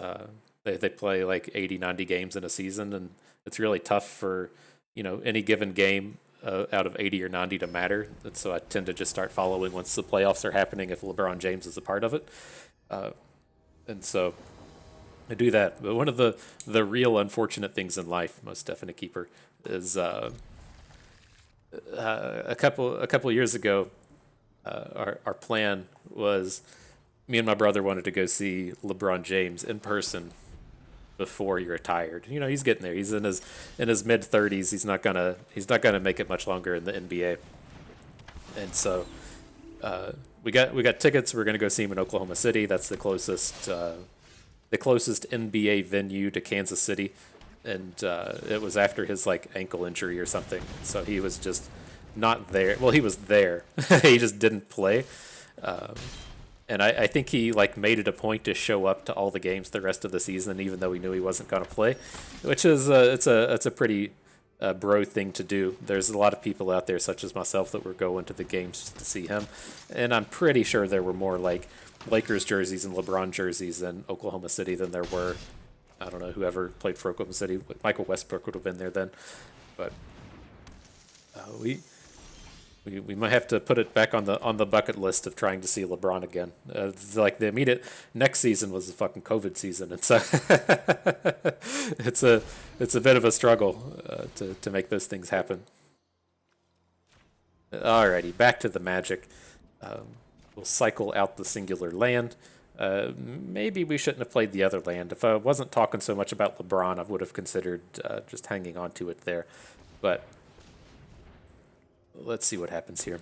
they play like 80, 90 games in a season, and it's really tough for any given game out of 80 or 90 to matter. And so I tend to just start following once the playoffs are happening if LeBron James is a part of it. And so I do that. But one of the real unfortunate things in life, most definite keeper, is a couple years ago, our plan was me and my brother wanted to go see LeBron James in person before he retired. He's getting there. He's in his mid 30s. He's not gonna make it much longer in the NBA. And so we got tickets. We're gonna go see him in Oklahoma City. That's the closest NBA venue to Kansas City, and it was after his like ankle injury or something. So he was just not there. Well, he was there. He just didn't play. And I think he like made it a point to show up to all the games the rest of the season, even though he knew he wasn't going to play, which is it's a pretty bro thing to do. There's a lot of people out there, such as myself, that were going to the games just to see him, and I'm pretty sure there were more like Lakers jerseys and LeBron jerseys in Oklahoma City than there were. I don't know, whoever played for Oklahoma City. Michael Westbrook would have been there then, but we might have to put it back on the bucket list of trying to see LeBron again. Like the immediate next season was the fucking COVID season, and so it's a bit of a struggle to make those things happen. Alrighty, back to the Magic. We'll cycle out the singular land. Maybe we shouldn't have played the other land. If I wasn't talking so much about LeBron, I would have considered just hanging on to it there, but. Let's see what happens here.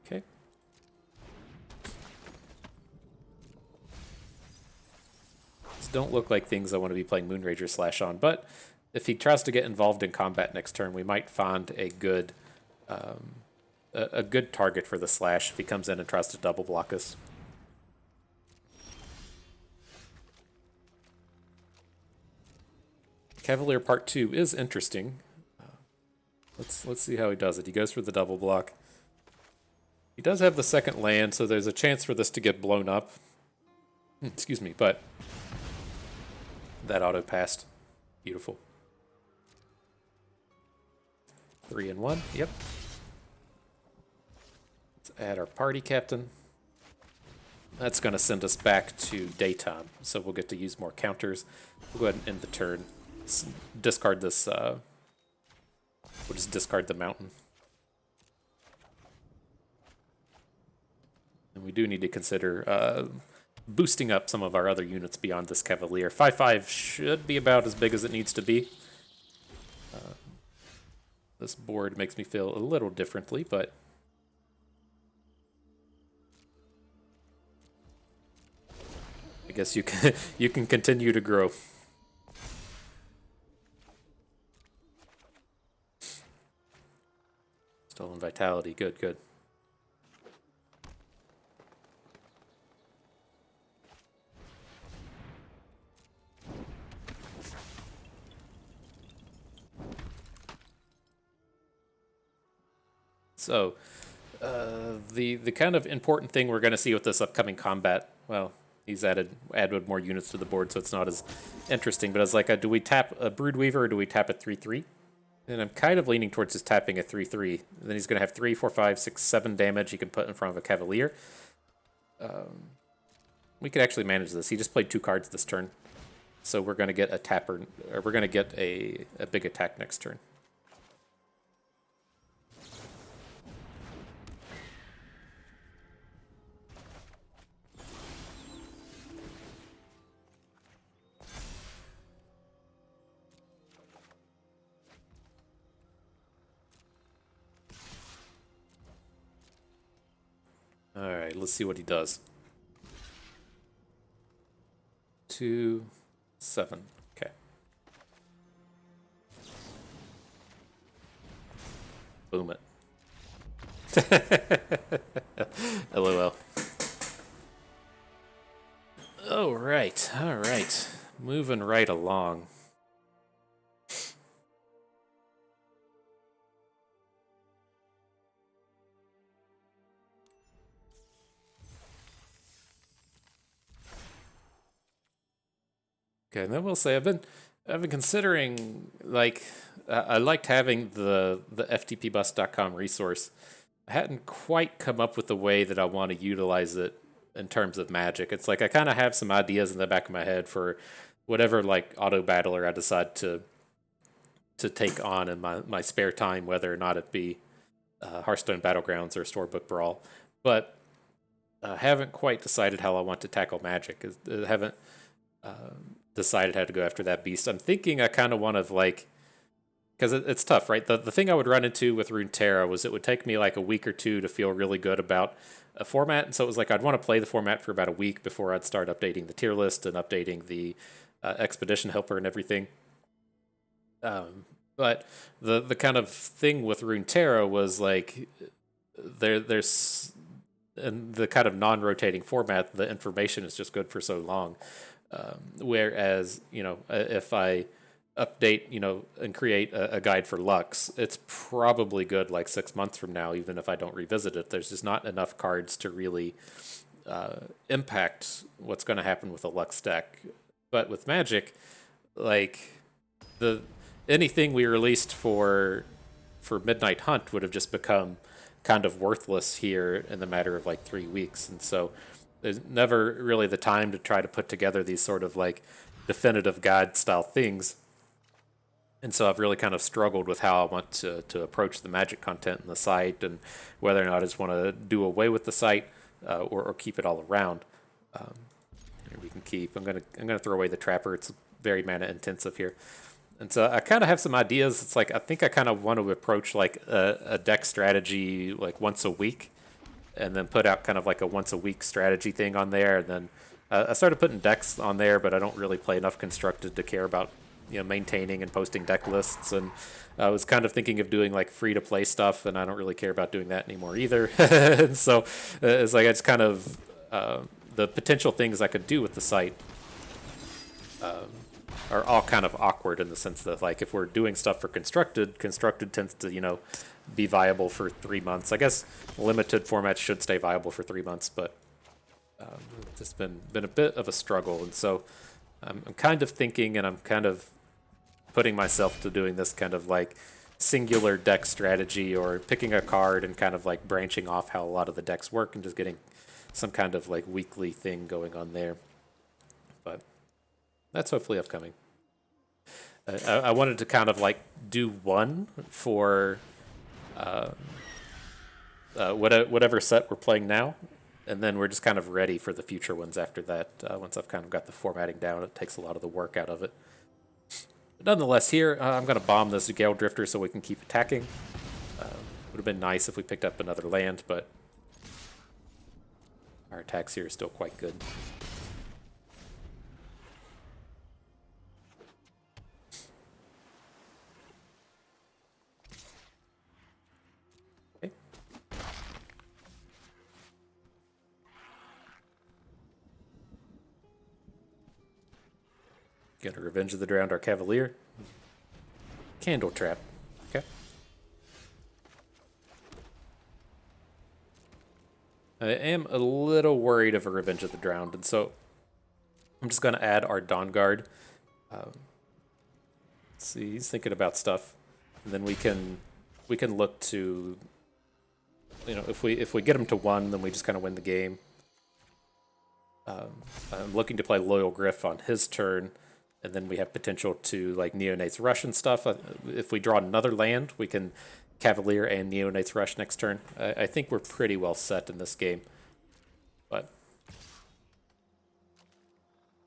Okay. These don't look like things I want to be playing Moonrager Slash on, but if he tries to get involved in combat next turn, we might find a good target for the Slash if he comes in and tries to double block us. Cavalier Part 2 is interesting. Let's see how he does it. He goes for the double block. He does have the second land, so there's a chance for this to get blown up. Excuse me, but that auto passed. Beautiful. 3 and 1. Yep. Let's add our party captain. That's going to send us back to daytime, so we'll get to use more counters. We'll go ahead and end the turn. Discard this. We'll just discard the mountain. And we do need to consider boosting up some of our other units beyond this Cavalier. 5/5 should be about as big as it needs to be. This board makes me feel a little differently, but I guess you can continue to grow. Stolen Vitality, good, good. So, the kind of important thing we're going to see with this upcoming combat, well, he's added more units to the board, so it's not as interesting. But I was like, do we tap a Broodweaver or do we tap a 3/3? And I'm kind of leaning towards just tapping a 3/3. Then he's going to have 3, 4, 5, 6, 7 damage he can put in front of a Cavalier. We could actually manage this. He just played 2 cards this turn. So we're going to get a tapper, or we're going to get a big attack next turn. Alright, let's see what he does. 2, 7. Okay. Boom it. LOL. Alright, alright. Moving right along. Okay, and then we'll say I've been considering, like, I liked having the ftpbus.com resource. I hadn't quite come up with the way that I want to utilize it in terms of Magic. It's like I kind of have some ideas in the back of my head for whatever like auto battler I decide to take on in my spare time, whether or not it be Hearthstone Battlegrounds or Storebook Brawl. But I haven't quite decided how I want to tackle Magic. I haven't decided how to go after that beast. I'm thinking I kind of want to like because it's tough, right? The thing I would run into with Runeterra was it would take me like a week or two to feel really good about a format, and so it was like I'd want to play the format for about a week before I'd start updating the tier list and updating the expedition helper and everything. But the kind of thing with Runeterra was like there's in the kind of non-rotating format, the information is just good for so long. Whereas, if I update, and create a guide for Lux, it's probably good like 6 months from now, even if I don't revisit it. There's just not enough cards to really impact what's going to happen with a Lux deck. But with Magic, like the anything we released for Midnight Hunt would have just become kind of worthless here in the matter of like 3 weeks. And so there's never really the time to try to put together these sort of like definitive guide style things. And so I've really kind of struggled with how I want to approach the Magic content in the site, and whether or not I just want to do away with the site or keep it all around. Here we can keep. I'm gonna throw away the Trapper. It's very mana intensive here. And so I kind of have some ideas. It's like I think I kind of want to approach like a deck strategy like once a week, and then put out kind of like a once a week strategy thing on there. And then I started putting decks on there, but I don't really play enough constructed to care about maintaining and posting deck lists. And I was kind of thinking of doing like free to play stuff, and I don't really care about doing that anymore either. And so it's like it's kind of the potential things I could do with the site are all kind of awkward, in the sense that like if we're doing stuff for constructed tends to be viable for 3 months. I guess limited formats should stay viable for 3 months, but it's just been a bit of a struggle. And so I'm kind of thinking, and I'm kind of putting myself to doing this kind of like singular deck strategy, or picking a card and kind of like branching off how a lot of the decks work and just getting some kind of like weekly thing going on there. But that's hopefully upcoming. I wanted to kind of like do one for whatever set we're playing now, and then we're just kind of ready for the future ones after that. Once I've kind of got the formatting down, it takes a lot of the work out of it. But nonetheless, here I'm going to bomb this Gale Drifter so we can keep attacking. Would have been nice if we picked up another land, but our attacks here are still quite good. Get a Revenge of the Drowned, our Cavalier. Candle Trap. Okay. I am a little worried of a Revenge of the Drowned, and so I'm just going to add our Dawn Guard. Let's see, he's thinking about stuff, and then we can look to, if we get him to 1, then we just kind of win the game. I'm looking to play Loyal Griff on his turn. And then we have potential to like Neonate's Rush and stuff. If we draw another land, we can Cavalier and Neonate's Rush next turn. I think we're pretty well set in this game. But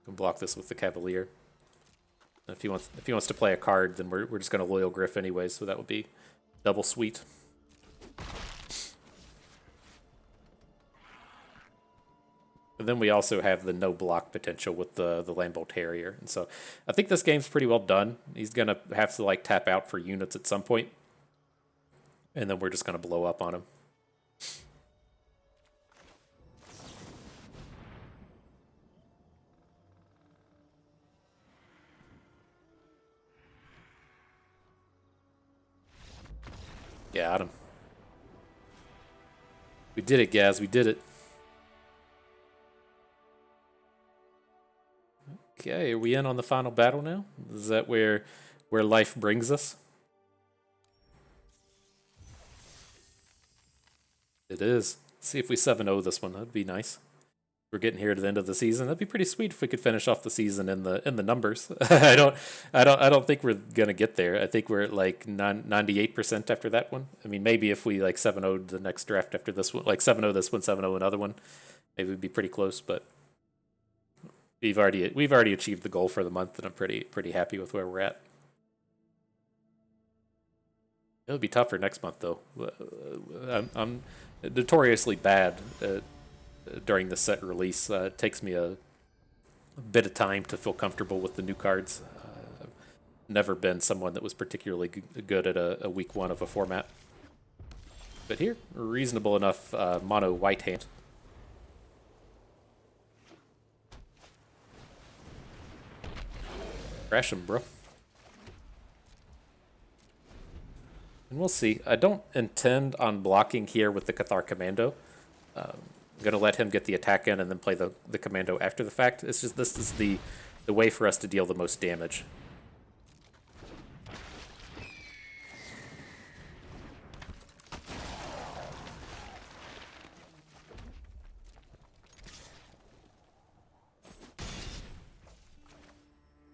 we can block this with the Cavalier. And if he wants to play a card, then we're just going to Loyal Griff anyway, so that would be double sweet. And then we also have the no block potential with the Lambolt Harrier. And so I think this game's pretty well done. He's going to have to like tap out for units at some point. And then we're just going to blow up on him. Yeah, Adam. We did it, Gaz. We did it. Okay, are we in on the final battle now? Is that where life brings us? It is. Let's see if we 7-0 this one. That'd be nice. We're getting here to the end of the season. That'd be pretty sweet if we could finish off the season in the numbers. I don't think we're gonna get there. I think we're at like 98% after that one. I mean, maybe if we like 7-0 the next draft after this one, like 7-0 this one, 7-0 another one, maybe we'd be pretty close. But we've already achieved the goal for the month, and I'm pretty happy with where we're at. It'll be tougher next month, though. I'm notoriously bad during the set release. It takes me a bit of time to feel comfortable with the new cards. Never been someone that was particularly good at a week one of a format. But here, reasonable enough mono white hand. Crash him, bro. And we'll see. I don't intend on blocking here with the Cathar Commando. I'm going to let him get the attack in and then play the Commando after the fact. It's just this is the way for us to deal the most damage.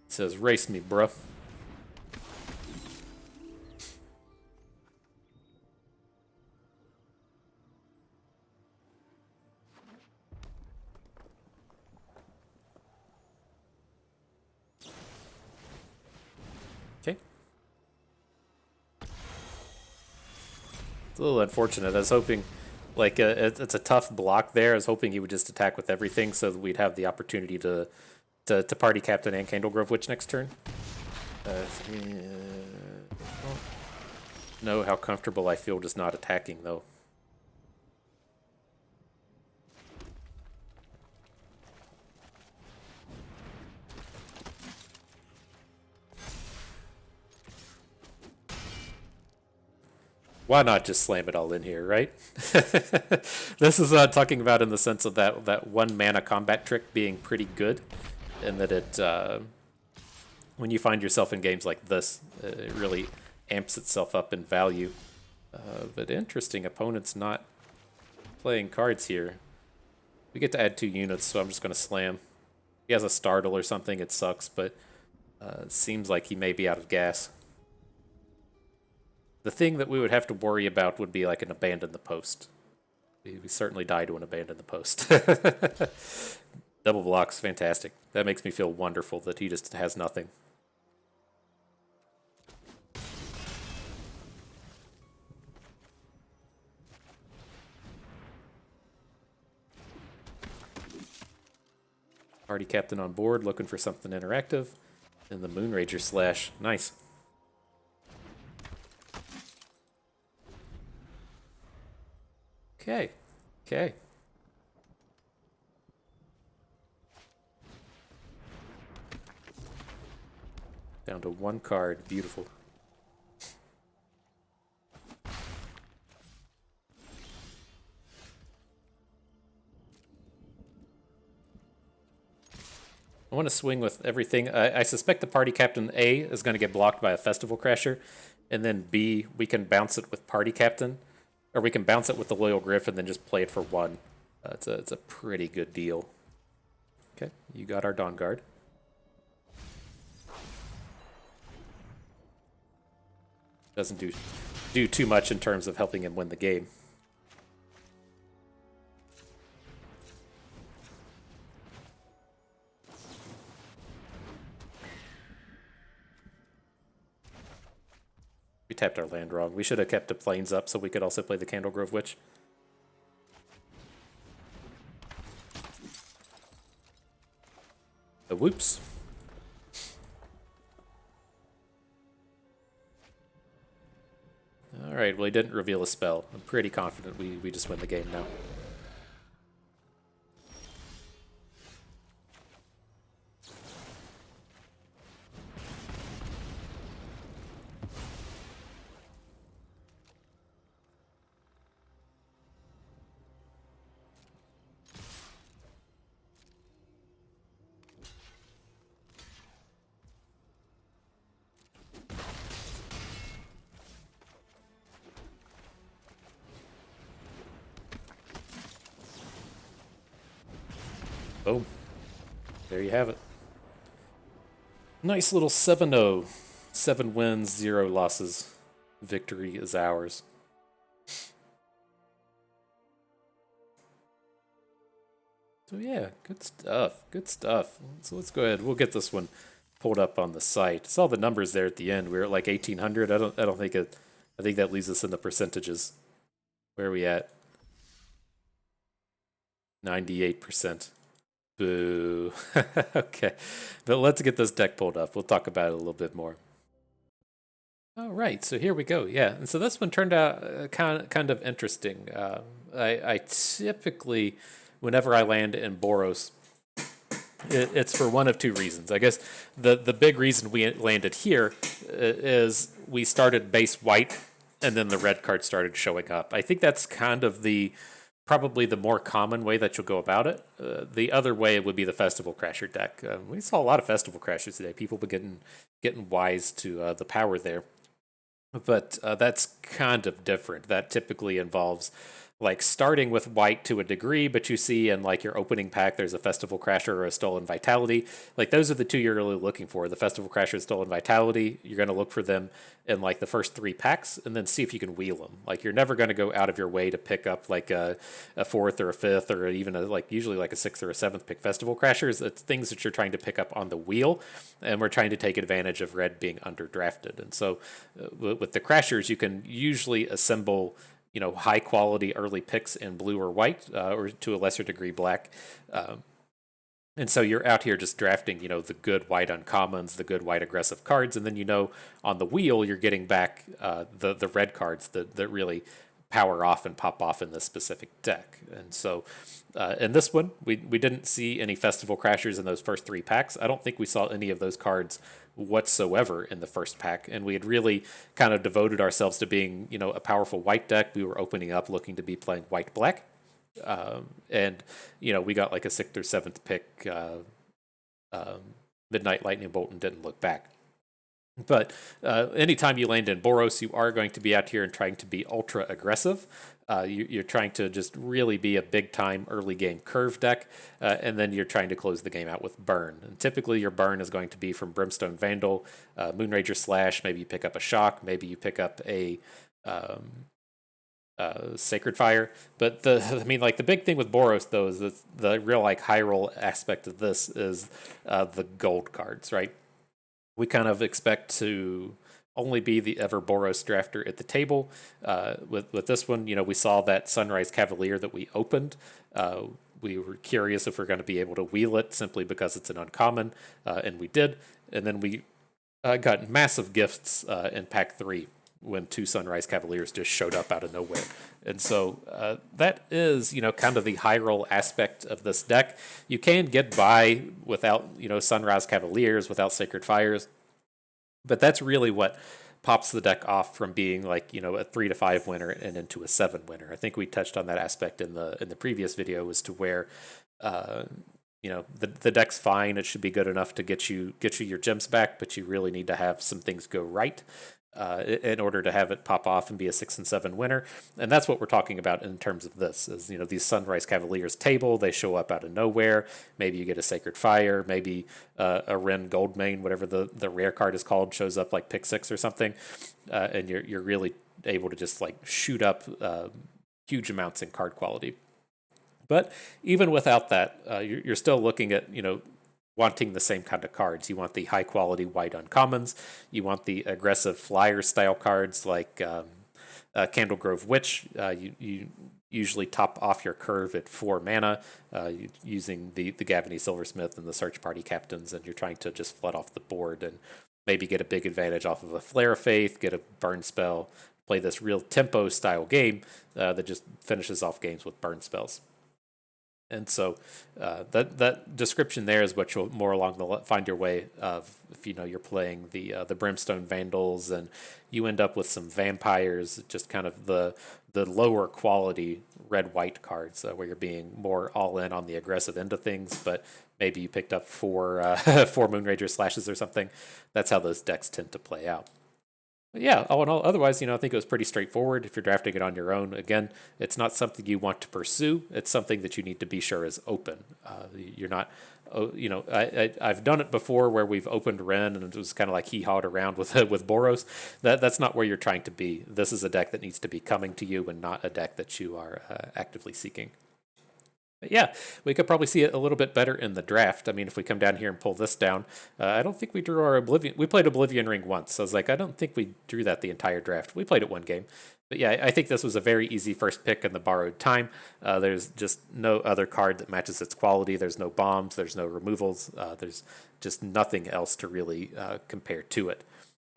It says, race me, bruh. Okay. It's a little unfortunate. I was hoping, like, it's a tough block there. I was hoping he would just attack with everything so that we'd have the opportunity to party captain and Candlegrove Witch next turn. I don't know how comfortable I feel just not attacking, though. Why not just slam it all in here, right? This is talking about in the sense of that one mana combat trick being pretty good, and that it when you find yourself in games like this, it really amps itself up in value. But interesting, opponent's not playing cards here. We get to add 2 units, so I'm just going to slam. He has a startle or something, it sucks, but it seems like he may be out of gas. The thing that we would have to worry about would be like an abandon the post. We certainly die to an abandon the post. Double blocks, fantastic. That makes me feel wonderful that he just has nothing. Party captain on board, looking for something interactive. And the Moonrager slash, nice. Okay, okay. Down to 1 card, beautiful. I want to swing with everything. I suspect the party captain A is going to get blocked by a Festival Crasher, and then B, we can bounce it with party captain. Or we can bounce it with the Loyal Griff and then just play it for 1. It's a pretty good deal. Okay, you got our Dawn Guard. Doesn't do too much in terms of helping him win the game. We tapped our land wrong. We should have kept the planes up so we could also play the Candlegrove Witch. Whoops. Alright, well he didn't reveal a spell. I'm pretty confident we just win the game now. Boom. There you have it. Nice little 7-0. 7 wins, 0 losses. Victory is ours. So yeah, good stuff. Good stuff. So let's go ahead. We'll get this one pulled up on the site. Saw the numbers there at the end. We were at like 1,800. I don't think I think that leaves us in the percentages. Where are we at? 98%. Boo. Okay, but let's get this deck pulled up. We'll talk about it a little bit more. All right, so here we go. Yeah, and so this one turned out kind of interesting. I typically, whenever I land in Boros, it's for one of two reasons. I guess the big reason we landed here is we started base white, and then the red card started showing up. I think that's kind of the probably the more common way that you'll go about it. The other way would be the Festival Crasher deck. We saw a lot of Festival Crashers today. People were getting wise to the power there. But that's kind of different. That typically involves like starting with white to a degree, but you see in like your opening pack, there's a Festival Crasher or a Stolen Vitality. Like those are the two you're really looking for. The Festival Crasher and Stolen Vitality, you're going to look for them in like the first three packs and then see if you can wheel them. Like you're never going to go out of your way to pick up like a fourth or a fifth or even like usually like a sixth or a seventh pick Festival Crashers. It's things that you're trying to pick up on the wheel, and we're trying to take advantage of red being underdrafted. And so with the Crashers, you can usually assemble high quality early picks in blue or white, or to a lesser degree black. And so you're out here just drafting, the good white uncommons, the good white aggressive cards, and then on the wheel you're getting back the red cards that really power off and pop off in this specific deck. And so in this one, we didn't see any Festival Crashers in those first three packs. I don't think we saw any of those cards whatsoever in the first pack, and we had really kind of devoted ourselves to being a powerful white deck. We were opening up looking to be playing white black, and we got like a sixth or seventh pick Midnight Lightning Bolt and didn't look back. But anytime you land in Boros, you are going to be out here and trying to be ultra aggressive. You're trying to just really be a big time early game curve deck, and then you're trying to close the game out with burn. And typically your burn is going to be from Brimstone Vandal, Moonrager Slash, maybe you pick up a Shock, maybe you pick up a Sacred Fire. But the big thing with Boros though is that the real like high roll aspect of this is the gold cards, right? We kind of expect to only be the ever Boros drafter at the table. With this one, we saw that Sunrise Cavalier that we opened. We were curious if we're going to be able to wheel it simply because it's an uncommon, and we did. And then we got massive gifts in pack 3 when two Sunrise Cavaliers just showed up out of nowhere. And so that is, kind of the high roll aspect of this deck. You can get by without, Sunrise Cavaliers, without Sacred Fires, but that's really what pops the deck off from being like, a 3 to 5 winner and into a 7 winner. I think we touched on that aspect in the previous video as to where, the deck's fine. It should be good enough to get you your gems back, but you really need to have some things go right in order to have it pop off and be a 6 and 7 winner. And that's what we're talking about in terms of this is, these Sunrise Cavaliers table, they show up out of nowhere. Maybe you get a Sacred Fire, maybe a Ren Goldmane, whatever the rare card is called, shows up like pick 6 or something. And you're really able to just like shoot up huge amounts in card quality. But even without that, you're still looking at, wanting the same kind of cards. You want the high quality white uncommons. You want the aggressive flyer style cards like Candlegrove Witch. You usually top off your curve at 4 mana using the Gavany Silversmith and the Search Party Captains, and you're trying to just flood off the board and maybe get a big advantage off of a Flare of Faith, get a burn spell, play this real tempo style game that just finishes off games with burn spells. And so that description there is what you'll more along the find your way of if you're playing the Brimstone Vandals and you end up with some vampires, just kind of the lower quality red-white cards where you're being more all in on the aggressive end of things, but maybe you picked up 4 Moonrager Slashes or something. That's how those decks tend to play out. But yeah, all in all, otherwise, I think it was pretty straightforward. If you're drafting it on your own, again, it's not something you want to pursue. It's something that you need to be sure is open. You're not, I've done it before where we've opened Ren and it was kind of like hee-hawed around with Boros. That's not where you're trying to be. This is a deck that needs to be coming to you and not a deck that you are actively seeking. But yeah, we could probably see it a little bit better in the draft. I mean, if we come down here and pull this down, I don't think we drew our Oblivion. We played Oblivion Ring once. So I was like, I don't think we drew that the entire draft. We played it one game. But yeah, I think this was a very easy first pick in the borrowed time. There's just no other card that matches its quality. There's no bombs. There's no removals. There's just nothing else to really compare to it.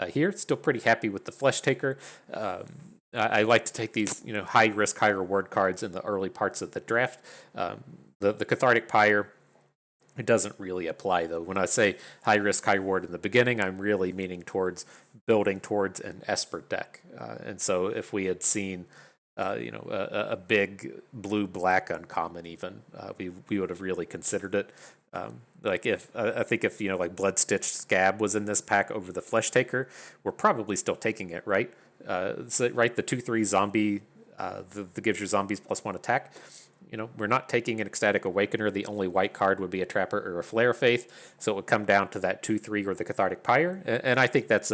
Here, still pretty happy with the Flesh Taker. I like to take these, high risk, high reward cards in the early parts of the draft. The Cathartic Pyre, it doesn't really apply though. When I say high risk, high reward in the beginning, I'm really meaning towards building towards an Esper deck. And so if we had seen, a big blue black uncommon, even we would have really considered it. Like if I think if like Blood Stitch Scab was in this pack over the Flesh Taker, we're probably still taking it, right? So, right, the 2/3 zombie that gives your zombies +1 attack. We're not taking an Ecstatic Awakener. The only white card would be a Trapper or a Flare of Faith, so it would come down to that 2/3 or the Cathartic Pyre, and I think that's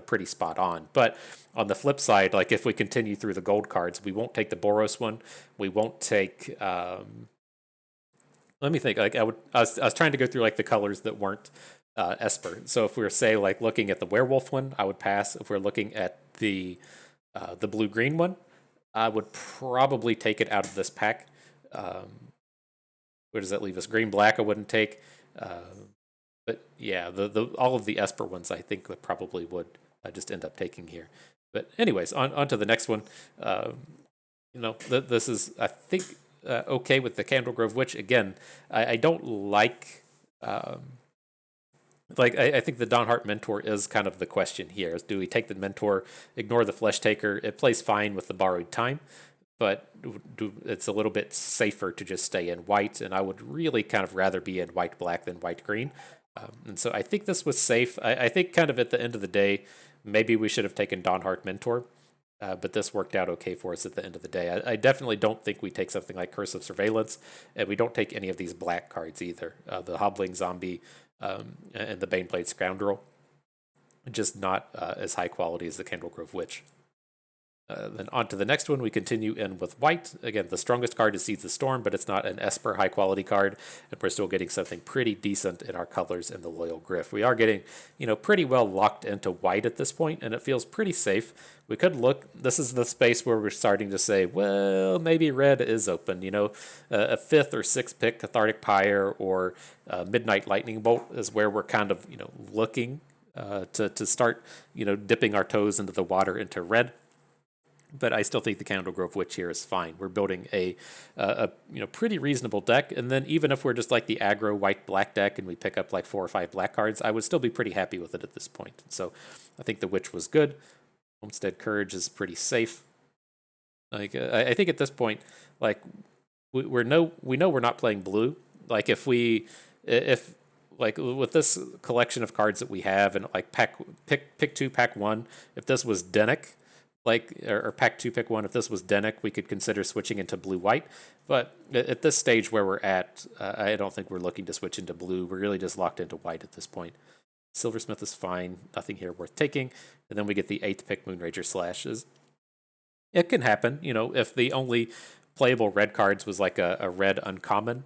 pretty spot on. But on the flip side, like if we continue through the gold cards, we won't take the Boros one. We won't take. Let me think. Like I was trying to go through like the colors that weren't Esper. So if we were say like looking at the werewolf one, I would pass. If we're looking at the blue green one, I would probably take it out of this pack. Where does that leave us? Green black I wouldn't take. But yeah, the all of the Esper ones I think probably would just end up taking here. But anyways, on to the next one. This is I think okay with the Candlegrove Witch. Again, I don't like. I think the Dawnhart Mentor is kind of the question here. Is do we take the Mentor, ignore the Flesh Taker? It plays fine with the borrowed time, but it's a little bit safer to just stay in white, and I would really kind of rather be in white-black than white-green. And so I think this was safe. I think kind of at the end of the day, maybe we should have taken Dawnhart Mentor, but this worked out okay for us at the end of the day. I definitely don't think we take something like Curse of Surveillance, and we don't take any of these black cards either. The Hobbling Zombie and the Baneblade Scoundrel, just not as high quality as the Candlegrove Witch. Then on to the next one, we continue in with white. Again, the strongest card is Seeds the Storm, but it's not an Esper high quality card, and we're still getting something pretty decent in our colors in the Loyal Gryff. We are getting, pretty well locked into white at this point, and it feels pretty safe. We could look, this is the space where we're starting to say, well, maybe red is open, a 5th or 6th pick, Cathartic Pyre or Midnight Lightning Bolt is where we're kind of, looking to start, dipping our toes into the water into red. But I still think the Candlegrove Witch here is fine. We're building a pretty reasonable deck, and then even if we're just like the aggro white-black deck and we pick up like 4 or 5 black cards, I would still be pretty happy with it at this point. So I think the Witch was good. Homestead Courage is pretty safe. Like I think at this point, like we know we're not playing blue. Like if like with this collection of cards that we have, and like pick 2, pack 1, if this was Dennick, or pack 2, pick 1. If this was Dennick, we could consider switching into blue-white. But at this stage where we're at, I don't think we're looking to switch into blue. We're really just locked into white at this point. Silversmith is fine. Nothing here worth taking. And then we get the 8th pick, Moonrager Slashes. It can happen, if the only playable red cards was like a red uncommon,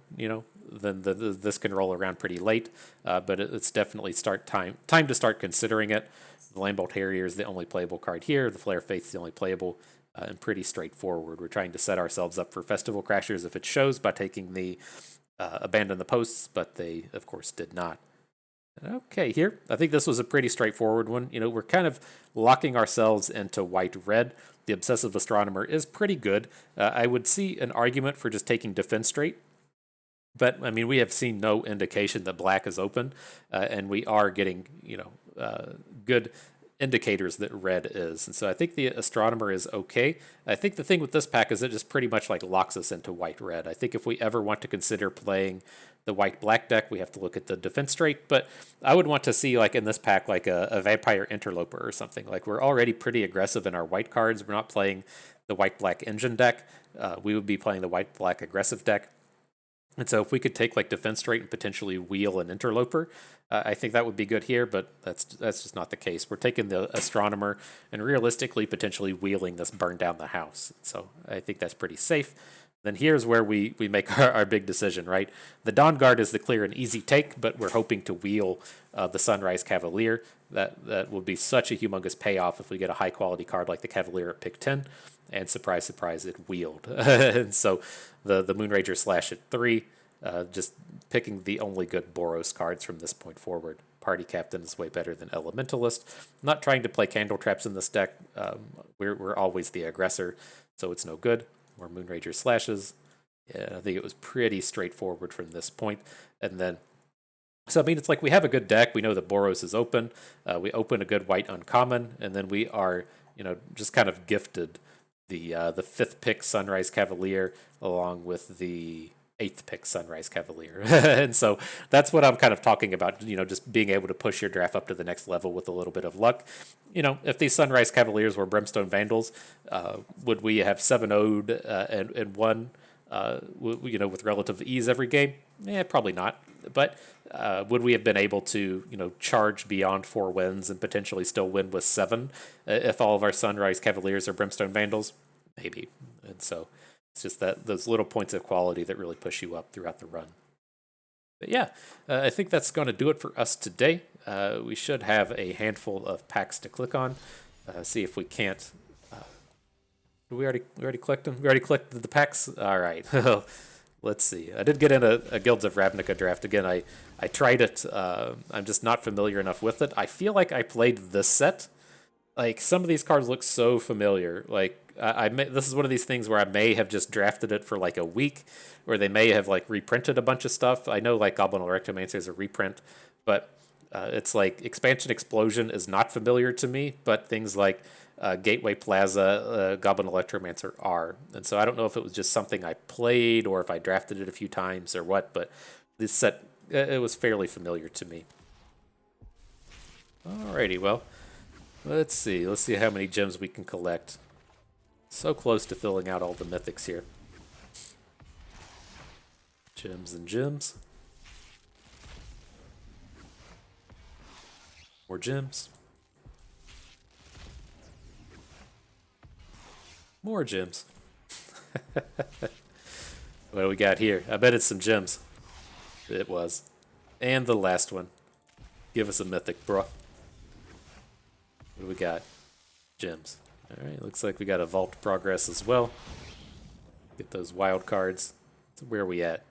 then this can roll around pretty late. But it's definitely time to start considering it. The Lambolt Harrier is the only playable card here. The Flare Faith is the only playable, and pretty straightforward. We're trying to set ourselves up for Festival Crashers if it shows by taking the Abandon the Posts, but they, of course, did not. Okay, here, I think this was a pretty straightforward one. We're kind of locking ourselves into white-red. The Obsessive Astronomer is pretty good. I would see an argument for just taking Defense Straight, but, I mean, we have seen no indication that black is open, and we are getting, good indicators that red is. And so I think the Astronomer is okay. I think the thing with this pack is it just pretty much like locks us into white-red. I think if we ever want to consider playing the white-black deck, we have to look at the Defense Straight, but I would want to see like in this pack like a Vampire Interloper or something. Like we're already pretty aggressive in our white cards. We're not playing the white-black engine deck. We would be playing the white-black aggressive deck. And so if we could take like Defense Straight and potentially wheel an Interloper, I think that would be good here, but that's just not the case. We're taking the Astronomer and realistically potentially wheeling this Burn Down the House. So I think that's pretty safe. Then here's where we make our big decision, right? The Dawn Guard is the clear and easy take, but we're hoping to wheel the Sunrise Cavalier. That will be such a humongous payoff if we get a high quality card like the Cavalier at pick 10. And surprise, surprise, it wheeled. And so the Moonrager Slash at 3, just picking the only good Boros cards from this point forward. Party Captain is way better than Elementalist. I'm not trying to play Candle Traps in this deck. We're always the aggressor, so it's no good. More Moonrager Slashes. Yeah, I think it was pretty straightforward from this point. And then, so I mean, it's like we have a good deck. We know that Boros is open. We open a good white uncommon, and then we are, just kind of gifted the 5th pick Sunrise Cavalier along with the 8th pick Sunrise Cavalier. And so that's what I'm kind of talking about, just being able to push your draft up to the next level with a little bit of luck. If these Sunrise Cavaliers were Brimstone Vandals, would we have 7-0'd and won, with relative ease every game? Probably not. But would we have been able to, charge beyond 4 wins and potentially still win with 7 if all of our Sunrise Cavaliers are Brimstone Vandals? Maybe. And so it's just that those little points of quality that really push you up throughout the run. But yeah, I think that's going to do it for us today. We should have a handful of packs to click on. See if we can't. We already clicked them. We already clicked the packs. All right. Let's see. I did get in a Guilds of Ravnica draft again. I tried it. I'm just not familiar enough with it. I feel like I played this set. Like some of these cards look so familiar. Like this is one of these things where I may have just drafted it for like a week, or they may have like reprinted a bunch of stuff. I know like Goblin Electromancer is a reprint, but it's like Expansion Explosion is not familiar to me, but things like Gateway Plaza, Goblin Electromancer are. And so I don't know if it was just something I played or if I drafted it a few times or what, but this set, it was fairly familiar to me. Alrighty, well, let's see. Let's see how many gems we can collect. So close to filling out all the mythics here. Gems and gems. More gems. More gems. What do we got here? I bet it's some gems. It was. And the last one. Give us a mythic, bro. What do we got? Gems. Alright, looks like we got a Vault Progress as well. Get those wild cards. So where are we at?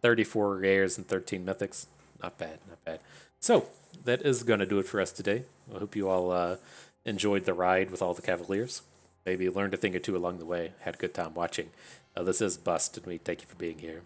34 rares and 13 mythics. Not bad, not bad. So, that is going to do it for us today. I hope you all enjoyed the ride with all the Cavaliers. Maybe learned a thing or two along the way. Had a good time watching. This is Bust, and we thank you for being here.